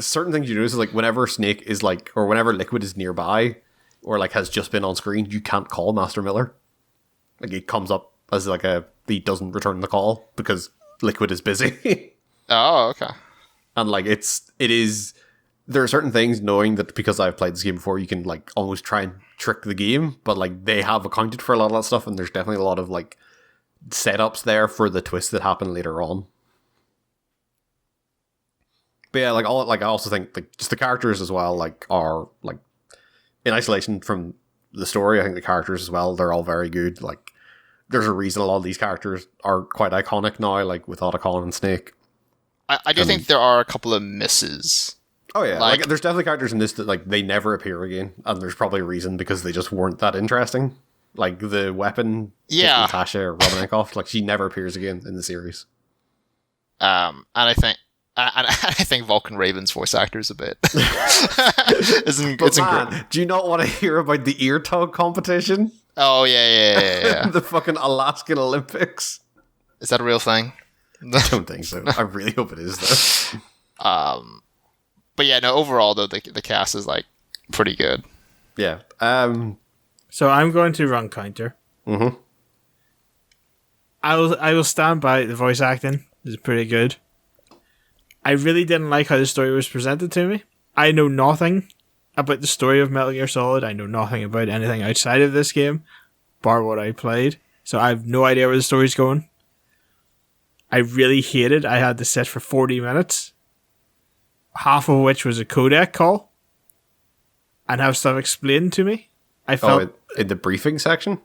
certain things you notice, like, whenever Snake is, like, or whenever Liquid is nearby, or, like, has just been on screen, you can't call Master Miller. Like, it comes up as, like, he doesn't return the call, because Liquid is busy. Oh, okay. And, like, it is... There are certain things, knowing that because I've played this game before, you can, like, almost try and trick the game, but, like, they have accounted for a lot of that stuff, and there's definitely a lot of, like, setups there for the twists that happen later on. But yeah, like, I also think, like, just the characters as well, like, are, like, in isolation from the story, I think the characters as well, they're all very good. Like, there's a reason a lot of these characters are quite iconic now, like, with Otacon and Snake. I do think there are a couple of misses. Oh yeah, like there's definitely characters in this that like they never appear again, and there's probably a reason because they just weren't that interesting. Like the weapon, Natasha Romanenkoff, like she never appears again in the series. And I think Vulcan Raven's voice actor is a bit. Do you not want to hear about the ear tug competition? Oh yeah. The fucking Alaskan Olympics. Is that a real thing? I don't think so. I really hope it is though. But yeah, no. Overall, though, the cast is like pretty good. Yeah. So I'm going to run counter. Mm-hmm. I will stand by the voice acting is pretty good. I really didn't like how the story was presented to me. I know nothing about the story of Metal Gear Solid. I know nothing about anything outside of this game, bar what I played. So I have no idea where the story's going. I really hated I had to sit for 40 minutes, half of which was a codec call, and have stuff explained to me. I felt in the briefing section?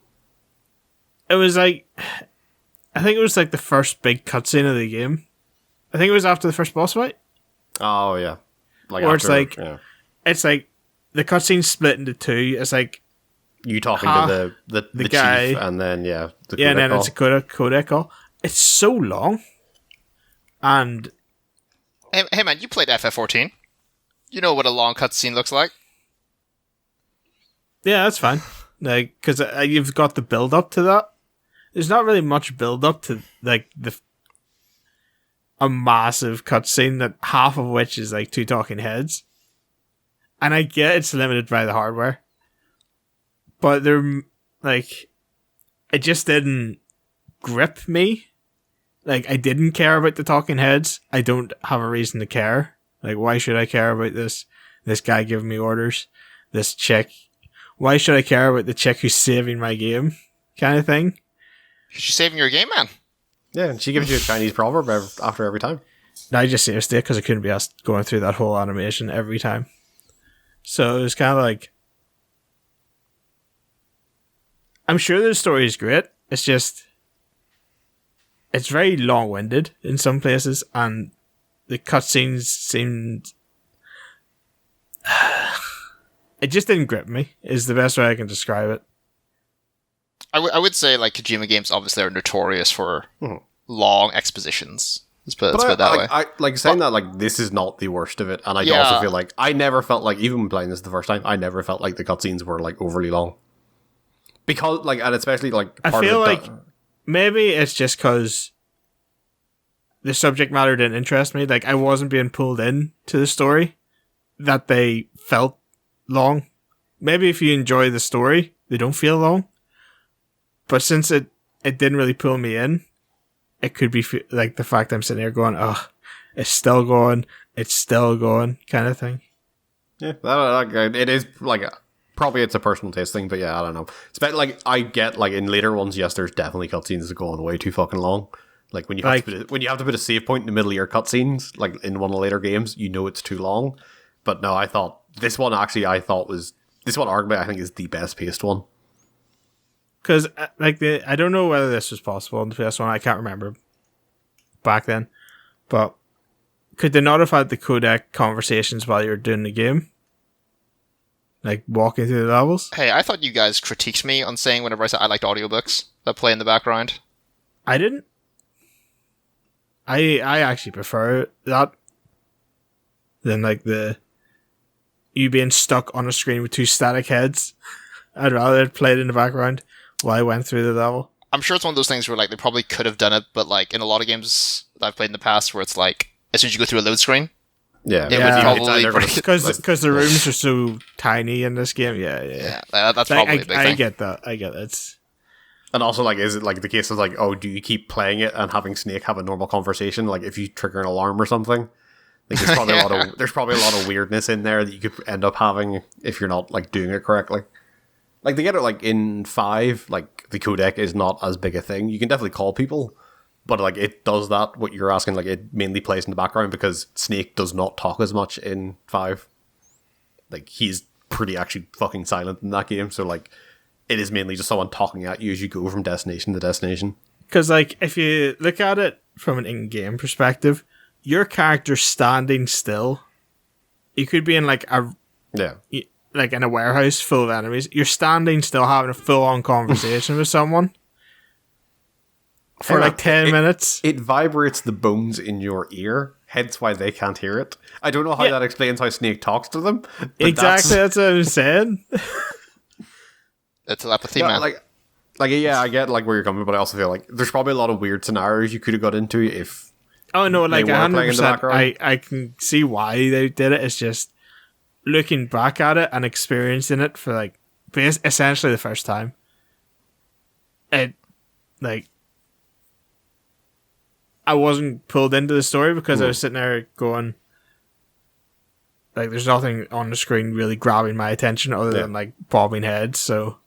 It was like, I think it was like the first big cutscene of the game. I think it was after the first boss fight. Oh yeah, like or after, it's like the cutscene's split into two. It's like you talking to the guy, chief, and then the and then call. it's a codec call. It's so long, and hey man, you played FF14. You know what a long cutscene looks like. Yeah, that's fine. Like, because you've got the build up to that. There's not really much build up to like a massive cutscene that half of which is like two talking heads. And I get it's limited by the hardware, but they're like, it just didn't grip me. Like, I didn't care about the talking heads. I don't have a reason to care. Like, why should I care about this guy giving me orders? this chick. Why should I care about the chick who's saving my game? Kind of thing. She's saving your game, man. Yeah, and she gives you a Chinese proverb after every time. I just saved it because I couldn't be asked going through that whole animation every time. So it was kind of like, I'm sure the story is great. It's just, it's very long-winded in some places, and the cutscenes seemed, it just didn't grip me, is the best way I can describe it. I would say, like, Kojima games obviously are notorious for long expositions. Let's put it that way. I like saying that, like, this is not the worst of it, and I also feel like I never felt like, even when playing this the first time, I never felt like the cutscenes were like overly long. Because, like, and especially like, I feel like maybe it's just because the subject matter didn't interest me. Like, I wasn't being pulled in to the story that they felt long. Maybe if you enjoy the story, they don't feel long. But since it didn't really pull me in, it could be like the fact I'm sitting here going, oh, it's still going, kind of thing. Yeah, it is like probably it's a personal taste thing, but yeah, I don't know. It's about, like, I get, like, in later ones, yes, there's definitely cutscenes that go on way too fucking long. Like when you have to put a save point in the middle of your cutscenes, like in one of the later games, you know it's too long. But no, I thought this one arguably I think is the best paced one. Because, like, I don't know whether this was possible in the first one. I can't remember back then. But could they not have had the codec conversations while you were doing the game? Like, walking through the levels? Hey, I thought you guys critiqued me on saying whenever I said I liked audiobooks that play in the background. I didn't. I actually prefer that than, like, you being stuck on a screen with two static heads. I'd rather it played in the background while I went through the level. I'm sure it's one of those things where, like, they probably could have done it, but, like, in a lot of games that I've played in the past where it's like, as soon as you go through a load screen, it would probably... Because the rooms are so tiny in this game, yeah. That's probably a big thing. I get that. It's... And also, like, is it, like, the case of, like, oh, do you keep playing it and having Snake have a normal conversation? Like, if you trigger an alarm or something? Like, there's probably there's probably a lot of weirdness in there that you could end up having if you're not, like, doing it correctly. Like, they get it, like, in 5, like, the codec is not as big a thing. You can definitely call people, but, like, it does that, what you're asking, like, it mainly plays in the background because Snake does not talk as much in 5. Like, he's pretty actually fucking silent in that game, so, like, it is mainly just someone talking at you as you go from destination to destination. Because, like, if you look at it from an in-game perspective, your character standing still, you could be in, like, like in a warehouse full of enemies, you're standing still having a full-on conversation with someone for like 10 minutes. It vibrates the bones in your ear, hence why they can't hear it. I don't know how that explains how Snake talks to them. Exactly, that's what I'm saying. It's telepathy, man. Yeah, I get, like, where you're coming, but I also feel like there's probably a lot of weird scenarios you could have got into if... Oh, no, like, 100%, I can see why they did it. It's just looking back at it and experiencing it for, like, essentially the first time. It, like, I wasn't pulled into the story because I was sitting there going, like, there's nothing on the screen really grabbing my attention other than, like, bobbing heads, so...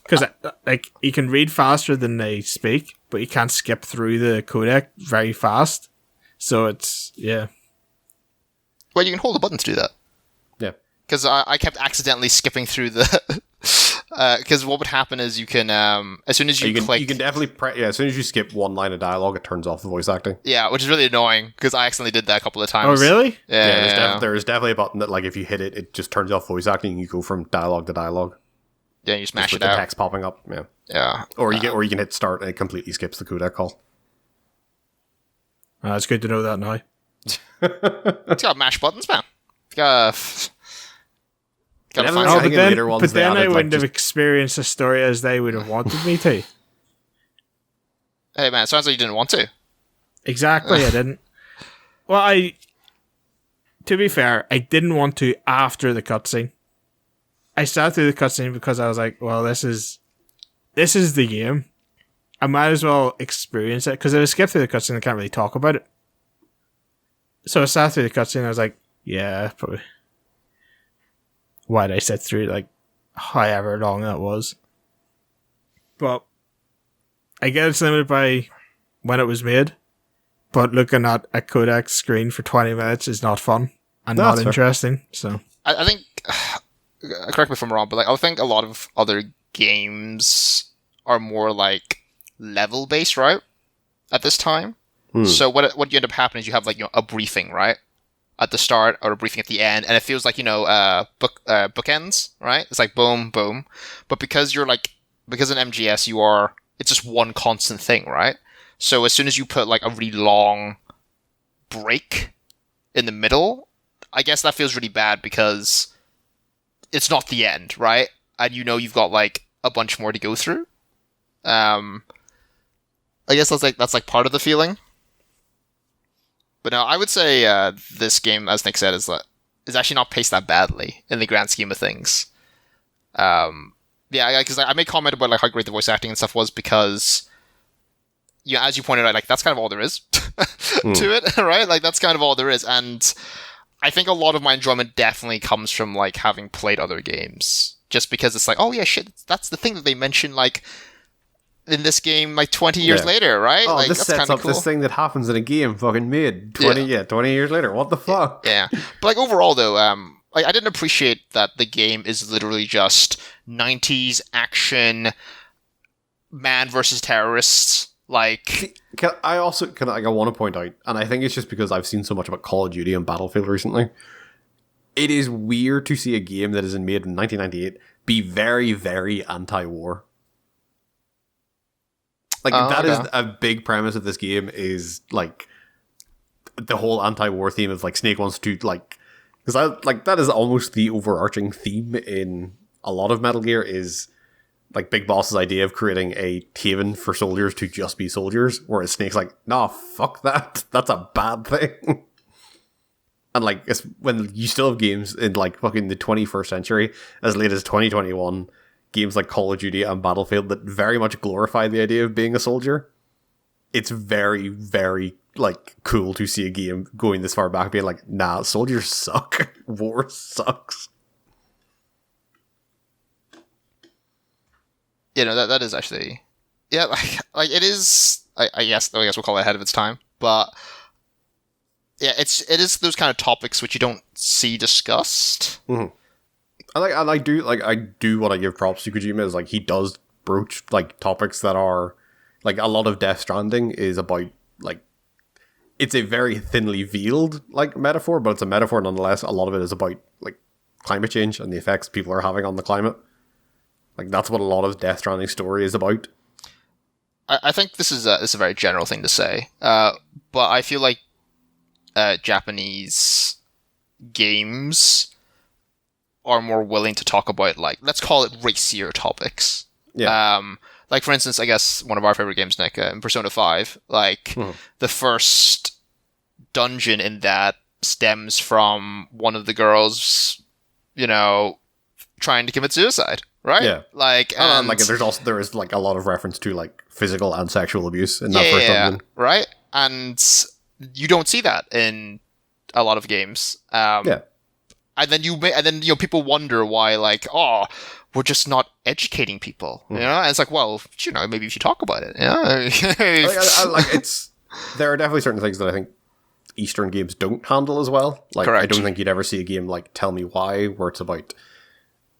Because, like, you can read faster than they speak, but you can't skip through the codec very fast. So it's, yeah. Well, you can hold a button to do that. Yeah. Because I kept accidentally skipping through the... Because what would happen is you can, as soon as you click... You can definitely... as soon as you skip one line of dialogue, it turns off the voice acting. Yeah, which is really annoying, because I accidentally did that a couple of times. Oh, really? Yeah, there's definitely a button that, like, if you hit it, it just turns off voice acting and you go from dialogue to dialogue. Yeah, you smash just it out. With the text popping up, yeah. Yeah. Or you can hit start and it completely skips the codec call. It's good to know that now. It's got mash buttons, man. Got but then I wouldn't have experienced the story as they would have wanted me to. Hey, man, it sounds like you didn't want to. Exactly, I didn't. Well, to be fair, I didn't want to after the cutscene. I sat through the cutscene because I was like, well, this is the game. I might as well experience it, because if I skip through the cutscene, I can't really talk about it. So I sat through the cutscene and I was like, yeah, probably. why'd I sit through like however long that was. But I get it's limited by when it was made. But looking at a codec screen for 20 minutes is not fun and No, not that's fair. interesting. So I think, correct me if I'm wrong, but like I think a lot of other games are more like level based, right? At this time. So what you end up happening is you have like a briefing, right? At the start or a briefing at the end, and it feels like bookends, right? It's like boom, boom. But because in MGS it's just one constant thing, right? So as soon as you put like a really long break in the middle, I guess that feels really bad because it's not the end, right? And you've got like a bunch more to go through. I guess that's like part of the feeling. But no, I would say this game, as Nick said, is actually not paced that badly in the grand scheme of things. Yeah, because I made comment about like how great the voice acting and stuff was because, as you pointed out, like that's kind of all there is to it, right? Like that's kind of all there is, and I think a lot of my enjoyment definitely comes from like having played other games, just because it's like, oh yeah, shit, that's the thing that they mentioned, like. In this game, like 20 years later, right? Oh, like, this sets up cool. this thing that happens in a game fucking mid 20 years later. What the fuck? Yeah. But like overall though, I didn't appreciate that the game is literally just 90s action man versus terrorists. Like I want to point out, and I think it's just because I've seen so much about Call of Duty and Battlefield recently. It is weird to see a game that is made in 1998 be very, very anti-war. Like, that is a big premise of this game, is, like, the whole anti-war theme of, like, Snake wants to, like... Because, that is almost the overarching theme in a lot of Metal Gear, is, like, Big Boss's idea of creating a haven for soldiers to just be soldiers, whereas Snake's like, nah, fuck that. That's a bad thing. And, like, it's when you still have games in, like, fucking the 21st century, as late as 2021... games like Call of Duty and Battlefield that very much glorify the idea of being a soldier. It's very, very, like, cool to see a game going this far back being like, nah, soldiers suck. War sucks. That is actually... Yeah, like it is... I guess we'll call it ahead of its time. But... Yeah, it is those kind of topics which you don't see discussed. Mm-hmm. I do want to give props to Kojima, is like he does broach like topics that are like a lot of Death Stranding is about, like, it's a very thinly veiled like metaphor, but it's a metaphor nonetheless. A lot of it is about like climate change and the effects people are having on the climate. Like that's what a lot of Death Stranding story is about. I think this is a very general thing to say, but I feel like Japanese games are more willing to talk about, like, let's call it racier topics. Yeah. Like, for instance, I guess one of our favorite games, Nick, in Persona 5, like, the first dungeon in that stems from one of the girls, trying to commit suicide, right? Yeah. Like, and like there is like a lot of reference to like physical and sexual abuse in that first dungeon. Right? And you don't see that in a lot of games. And then people wonder why, like, oh, we're just not educating people, And it's like, well, maybe we should talk about it. There are definitely certain things that I think Eastern games don't handle as well. Like, correct. I don't think you'd ever see a game like Tell Me Why, where it's about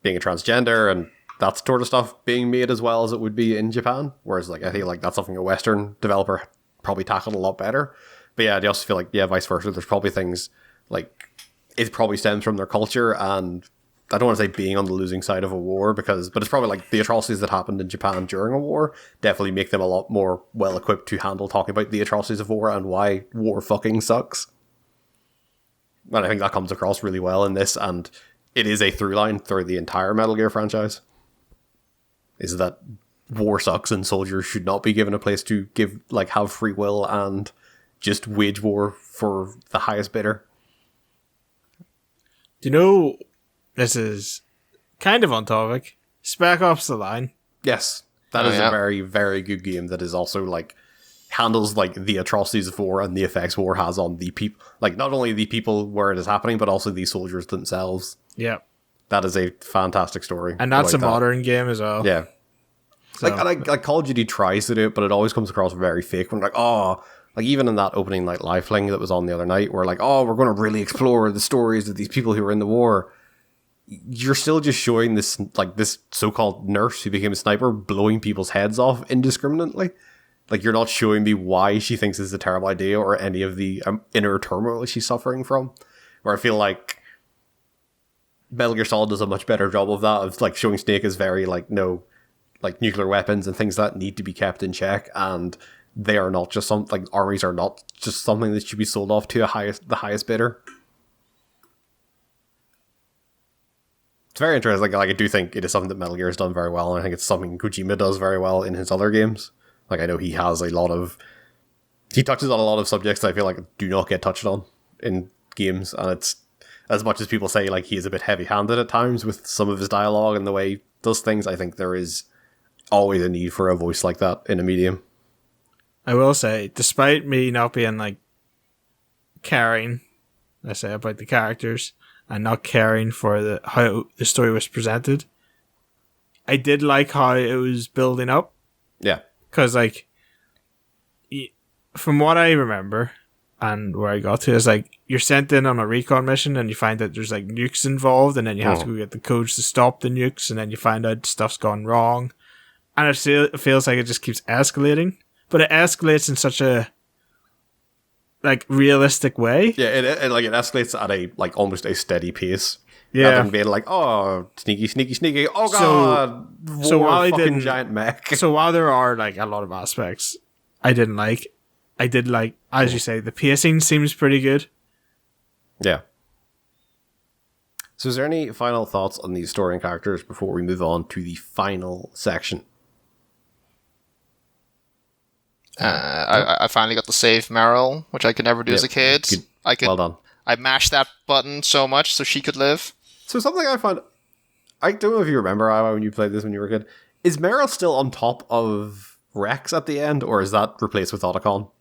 being a transgender and that sort of stuff being made as well as it would be in Japan. Whereas, like, I feel like that's something a Western developer probably tackled a lot better. But yeah, I also feel like, vice versa. There's probably things like, it probably stems from their culture, and I don't want to say being on the losing side of a war, but it's probably like the atrocities that happened in Japan during a war definitely make them a lot more well equipped to handle talking about the atrocities of war and why war fucking sucks. And I think that comes across really well in this, and it is a through line through the entire Metal Gear franchise, is that war sucks and soldiers should not be given a place to have free will and just wage war for the highest bidder. Do you know, this is kind of on topic, Spec Ops: The Line? Yes, that is a very, very good game that is also, like, handles, like, the atrocities of war and the effects war has on the people, like, not only the people where it is happening, but also the soldiers themselves. Yeah. That is a fantastic story. And that's a about that. modern game as well. Yeah. So, Like Call of Duty tries to do it, but it always comes across very fake. When like, oh, like even in that opening night live fling that was on the other night, where like, oh, we're going to really explore the stories of these people who were in the war. You're still just showing this so-called nurse who became a sniper blowing people's heads off indiscriminately. Like, you're not showing me why she thinks this is a terrible idea or any of the inner turmoil she's suffering from. Where I feel like Metal Gear Solid does a much better job of that, of like showing Snake as very like, no, like nuclear weapons and things that need to be kept in check, and they are not just like armies are not just something that should be sold off to the highest bidder. It's very interesting. Like I do think it is something that Metal Gear has done very well, and I think it's something Kojima does very well in his other games. Like I know he touches on a lot of subjects that I feel like do not get touched on in games, and it's, as much as people say like he is a bit heavy-handed at times with some of his dialogue and the way he does things, I think there is always a need for a voice like that in a medium. I will say, despite me not being like caring, I say, about the characters and not caring for how the story was presented, I did like how it was building up. Yeah. Because like, from what I remember and where I got to is like, you're sent in on a recon mission and you find that there's like nukes involved, and then you have to go get the codes to stop the nukes, and then you find out stuff's gone wrong, and it feels like it just keeps escalating, but it escalates in such a like realistic way. Yeah, it escalates at a like almost a steady pace. Yeah, rather than being like, oh, sneaky, oh god, so while fucking giant mech. So while there are like a lot of aspects I didn't like, I did like, as you say, the pacing seems pretty good. Yeah. So is there any final thoughts on these story and characters before we move on to the final section? I finally got to save Meryl, which I could never do as a kid. Well done. I mashed that button so much so she could live. So something I found, I don't know if you remember, Iowa, when you played this when you were a kid, is Meryl still on top of Rex at the end, or is that replaced with Otacon?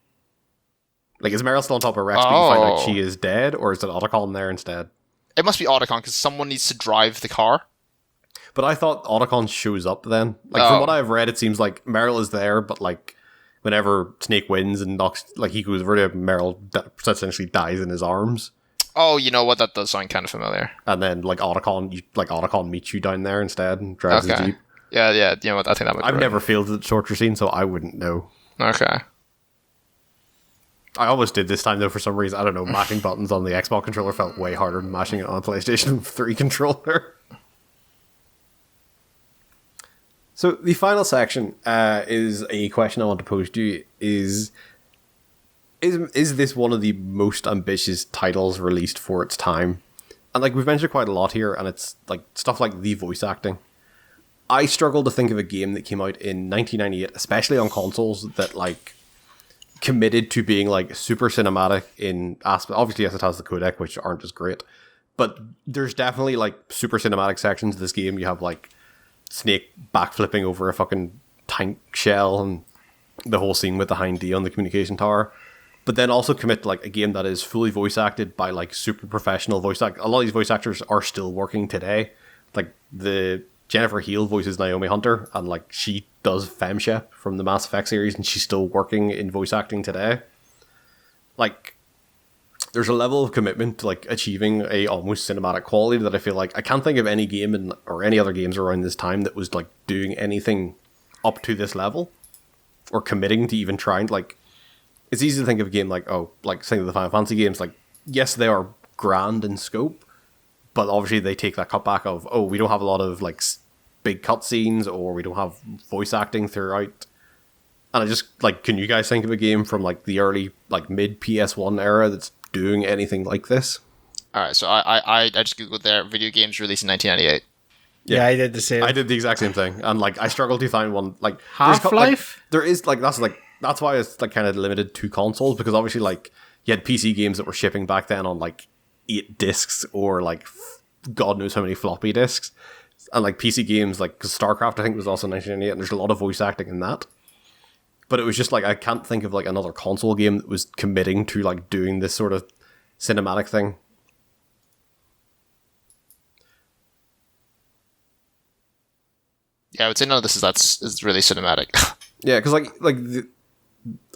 Like, is Meryl still on top of Rex, but you find out she is dead, or is it Otacon there instead? It must be Otacon, because someone needs to drive the car. But I thought Otacon shows up then. Like, from what I've read, it seems like Meryl is there, but like, whenever Snake wins and knocks, like, he goes over to Meryl, essentially dies in his arms. Oh, you know what? That does sound kind of familiar. And then, like, Otacon meets you down there instead and drives the Jeep. Yeah, you know what? I think that might be I've never fielded the torture scene, so I wouldn't know. Okay. I almost did this time, though, for some reason. I don't know, mashing buttons on the Xbox controller felt way harder than mashing it on a PlayStation 3 controller. So, the final section is a question I want to pose to you. Is this one of the most ambitious titles released for its time? And, like, we've mentioned quite a lot here, and it's, like, stuff like the voice acting. I struggle to think of a game that came out in 1998, especially on consoles, that, like, committed to being, like, super cinematic in aspect. Obviously, yes, it has the codec, which aren't as great. But there's definitely, like, super cinematic sections of this game. You have, like, Snake backflipping over a fucking tank shell and the whole scene with the Hind D on the communication tower. But then also commit to, like, a game that is fully voice acted by, like, super professional voice actors. A lot of these voice actors are still working today. Like, the Jennifer Heel voices Naomi Hunter, and, like, she does Femshep from the Mass Effect series, and she's still working in voice acting today. Like, there's a level of commitment to, like, achieving a almost cinematic quality that I feel like I can't think of any game or any other games around this time that was, like, doing anything up to this level, or committing to even trying. Like, it's easy to think of a game like, think of the Final Fantasy games, like, yes, they are grand in scope, but obviously they take that cutback of, we don't have a lot of, like, big cutscenes, or we don't have voice acting throughout. And I just, like, can you guys think of a game from, like, the early, like, mid PS1 era that's doing anything like this? Alright, so I just googled their video games released in 1998. Yeah, I did the same. I did the exact same thing, and, like, I struggled to find one, like, Half-Life? There is, like, that's why it's, like, kind of limited to consoles, because obviously, like, you had PC games that were shipping back then on, like, 8 discs, or, like, God knows how many floppy disks. And, like, PC games, like, because StarCraft, I think, was also 1998, and there's a lot of voice acting in that. But it was just, like, I can't think of, like, another console game that was committing to, like, doing this sort of cinematic thing. Yeah, I would say none of this is really cinematic. Yeah, because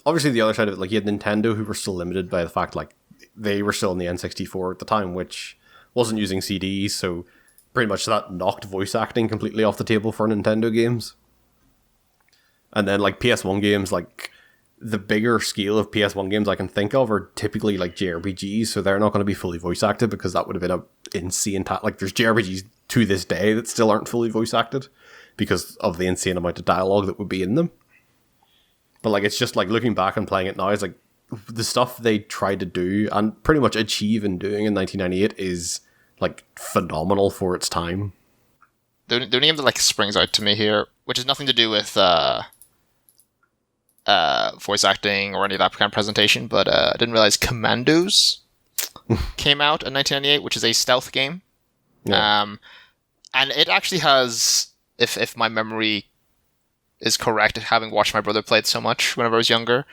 obviously the other side of it, like you had Nintendo who were still limited by the fact like they were still in the N64 at the time, which wasn't using CDs, so pretty much that knocked voice acting completely off the table for Nintendo games. And then like PS1 games, like the bigger scale of PS1 games I can think of are typically like JRPGs, so they're not going to be fully voice acted because that would have been a insane like there's JRPGs to this day that still aren't fully voice acted because of the insane amount of dialogue that would be in them. But like it's just like looking back and playing it now, it's like the stuff they tried to do and pretty much achieve in doing in 1998 is like phenomenal for its time. The only game that like springs out to me here, which has nothing to do with voice acting or any of that kind of presentation, but I didn't realize Commandos came out in 1998, which is a stealth game. Yeah. And it actually has, if my memory is correct, having watched my brother play it so much whenever I was younger,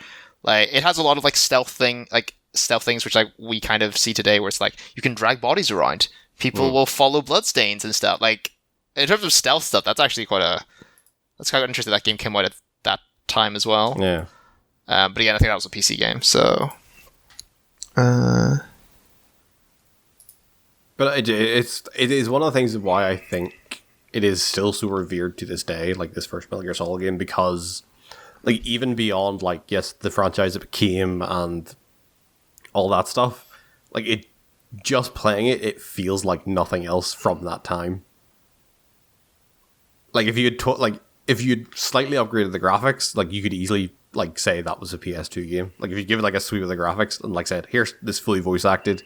like it has a lot of like stealth things which like we kind of see today, where it's like you can drag bodies around, people will follow bloodstains and stuff. Like in terms of stealth stuff, that's actually kind of interesting. That game came out at that time as well. Yeah. But again, I think that was a PC game, so. But it is one of the things of why I think it is still so revered to this day, like this first Metal Gear Solid game, because like even beyond like yes the franchise it became and all that stuff, like it just playing it feels like nothing else from that time. Like if you had if you'd slightly upgraded the graphics, like you could easily like say that was a PS2 game. Like if you give it like a sweep of the graphics and like said here's this fully voice acted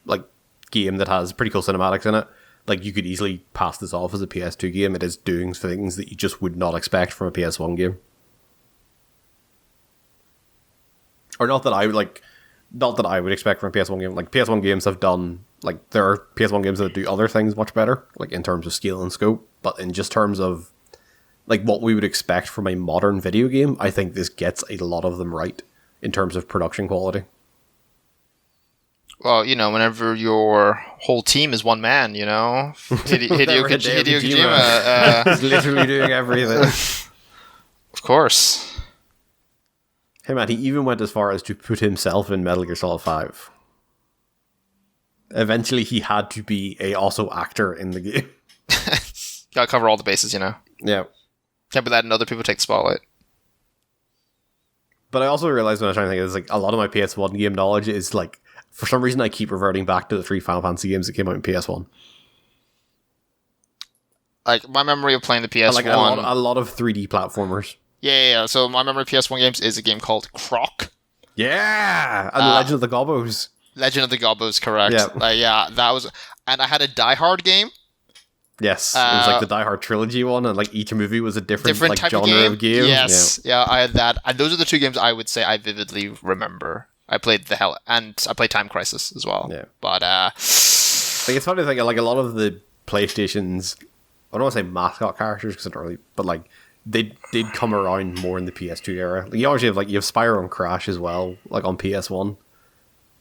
like game that has pretty cool cinematics in it, like you could easily pass this off as a PS2 game. It is doing things that you just would not expect from a PS1 game. Or not that I would expect from a PS1 game. Like PS1 games have done, like there are PS1 games that do other things much better, like in terms of scale and scope, but in just terms of like what we would expect from a modern video game, I think this gets a lot of them right in terms of production quality. Well, you know, whenever your whole team is one man, you know, Hideo Kojima is literally doing everything. Of course. Hey man, he even went as far as to put himself in Metal Gear Solid 5. Eventually, he had to be a also actor in the game. Gotta cover all the bases, you know. Yeah. Can't be letting other people take the spotlight. But I also realized when I was trying to think, is like a lot of my PS1 game knowledge is like, for some reason, I keep reverting back to the 3 Final Fantasy games that came out in PS1. Like, my memory of playing the PS1... Like a lot of 3D platformers. Yeah. So my memory of PS1 games is a game called Croc. Yeah! And Legend of the Gobbos. Legend of the Gobbos, correct. Yeah. That was... And I had a Die Hard game. Yes, it was like the Die Hard trilogy one, and like each movie was a different like, type genre of game. Yes, yeah, I had that. And those are the two games I would say I vividly remember. I played and I played Time Crisis as well. Yeah. But like it's funny to think like a lot of the PlayStation's, I don't want to say mascot characters because it's not really, but like they did come around more in the PS2 era. Like, you obviously have you have Spyro and Crash as well, like on PS1.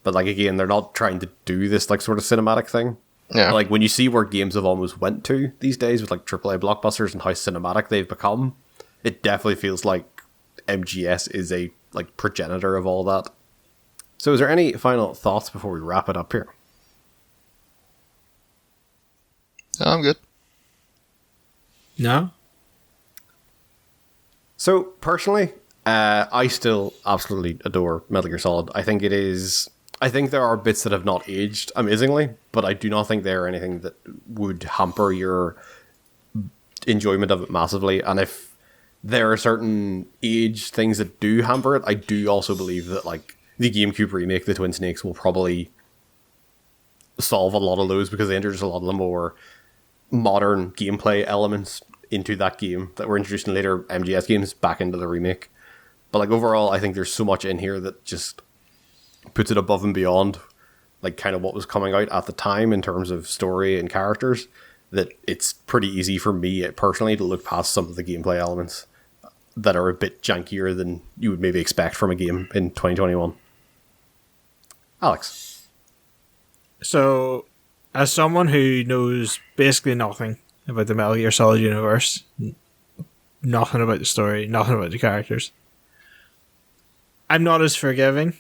But like again, they're not trying to do this like sort of cinematic thing. Yeah. Like when you see where games have almost went to these days with like AAA blockbusters and how cinematic they've become, it definitely feels like MGS is a like progenitor of all that. So is there any final thoughts before we wrap it up here? No, I'm good. No? So personally, I still absolutely adore Metal Gear Solid. I think there are bits that have not aged amazingly, but I do not think they're anything that would hamper your enjoyment of it massively. And if there are certain age things that do hamper it, I do also believe that like the GameCube remake, the Twin Snakes, will probably solve a lot of those because they introduce a lot of the more modern gameplay elements into that game that were introduced in later MGS games back into the remake. But like overall, I think there's so much in here that just puts it above and beyond like kind of what was coming out at the time in terms of story and characters, that it's pretty easy for me personally to look past some of the gameplay elements that are a bit jankier than you would maybe expect from a game in 2021. Alex. So, as someone who knows basically nothing about the Metal Gear Solid universe, nothing about the story, nothing about the characters. I'm not as forgiving.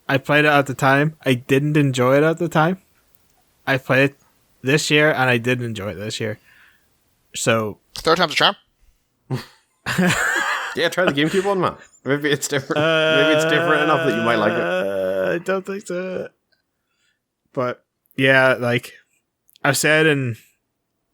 I played it at the time. I didn't enjoy it at the time. I played it this year, and I did enjoy it this year. So Third time's a charm. Yeah, try the GameCube one, man. Maybe it's different. Maybe it's different enough that you might like it. I don't think so. But yeah, like I've said in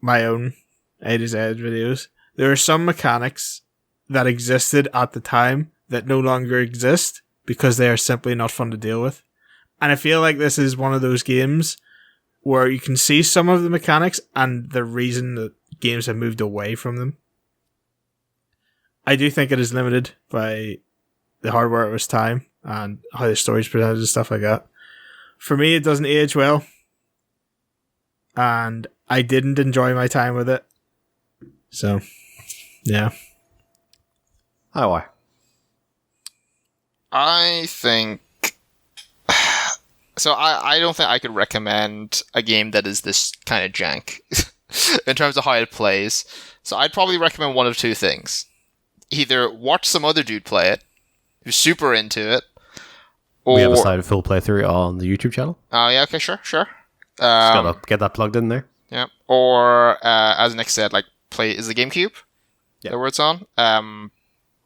my own A to Z videos, there are some mechanics that existed at the time that no longer exist because they are simply not fun to deal with. And I feel like this is one of those games where you can see some of the mechanics and the reason that games have moved away from them. I do think it is limited by the hardware of its time and how the story's presented and stuff like that. For me, it doesn't age well. And I didn't enjoy my time with it. So, yeah. Oh, why? I think... So I don't think I could recommend a game that is this kind of jank in terms of how it plays. So I'd probably recommend one of two things. Either watch some other dude play it, who's super into it, or... We have a side of full playthrough on the YouTube channel. Oh, yeah, okay, sure. Just gotta get that plugged in there. Yeah. Or, as Nick said, like, play... Is the GameCube? Yeah. The where it's on?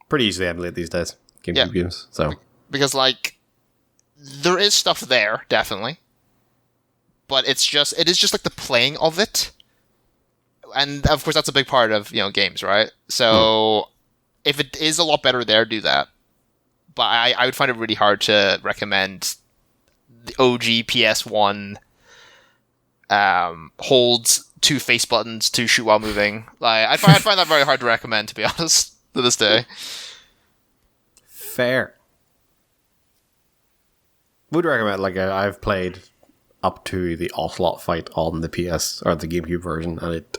Pretty easily emulate these days. GameCube games. So Because, like, there is stuff there, definitely. But it is just like the playing of it. And, of course, that's a big part of, games, right? So... If it is a lot better there, do that. But I would find it really hard to recommend the OG PS1 holds 2 face buttons to shoot while moving. Like I'd find that very hard to recommend, to be honest, to this day. fair. Would recommend, like, I've played up to the Ocelot fight on the PS or the GameCube version, and it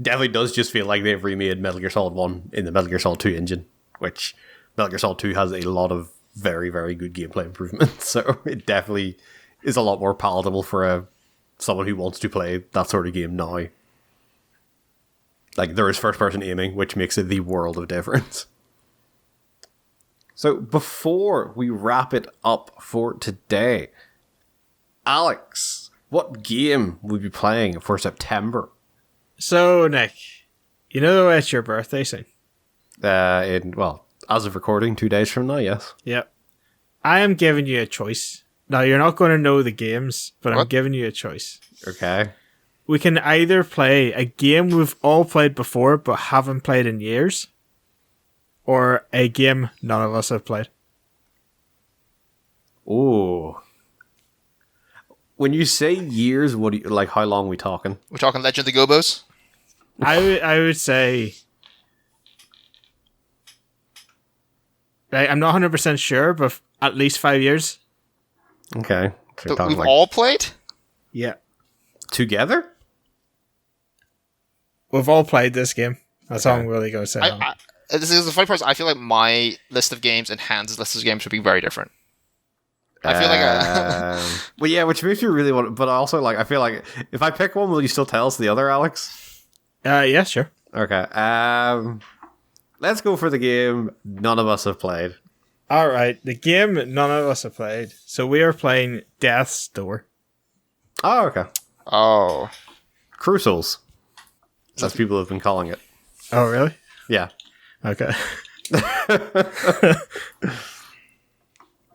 definitely does just feel like they've remade Metal Gear Solid 1 in the Metal Gear Solid 2 engine, which Metal Gear Solid 2 has a lot of very, very good gameplay improvements, so it definitely is a lot more palatable for someone who wants to play that sort of game now. Like, there is first-person aiming, which makes it the world of difference. So, before we wrap it up for today, Alex, what game will you be playing for September? So, Nick, you know it's your birthday soon. As of recording, 2 days from now, yes. Yep. I am giving you a choice. Now, you're not going to know the games, but I'm giving you a choice. Okay. We can either play a game we've all played before but haven't played in years, or a game none of us have played. Ooh. When you say years, what do you, like, how long are we talking? We're talking Legend of the Gobbos? I would say... I'm not 100% sure, but at least 5 years. Okay. So you're That talking, we've all played? Yeah. together? We've all played this game. That's all I'm really going to say. This is the funny part. I feel like my list of games and Hans' list of games would be very different. I feel like well, yeah, which makes you really want, but also, like, I feel like if I pick one, will you still tell us the other, Alex? Yeah, sure. Okay. Let's go for the game none of us have played. All right, the game none of us have played. So we are playing Death's Door. Oh, okay. Oh. Crucials. As people have been calling it. Oh, really? Yeah. Okay.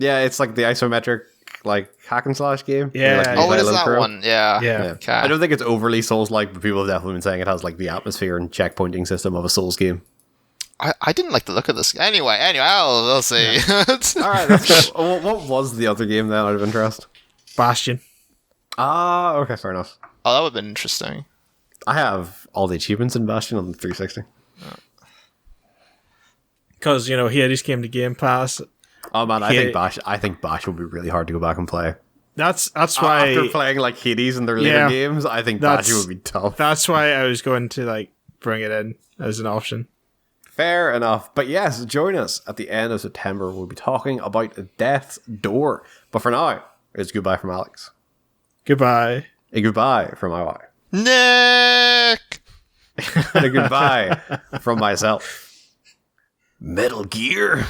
Yeah, it's like the isometric, like, hack and slash game. Yeah. Like, Oh, it is Island that Pro. one. Yeah. Yeah. Okay. I don't think it's overly Souls-like, but people have definitely been saying it has, like, the atmosphere and checkpointing system of a Souls game. I didn't like the look of this. Anyway, we'll see. Yeah. All right, that's good. What was the other game then, out of interest? Bastion. Ah, okay, fair enough. Oh, that would have been interesting. I have all the achievements in Bastion on the 360. Because, Hades came to Game Pass. Oh man, I think Bash will be really hard to go back and play. That's why... After playing, like, Hades and their later games, I think Bash will be tough. That's why I was going to, like, bring it in as an option. Fair enough. But yes, join us at the end of September. We'll be talking about Death's Door. But for now, it's goodbye from Alex. Goodbye. A goodbye from IY. Nick! And a goodbye from myself. Metal Gear.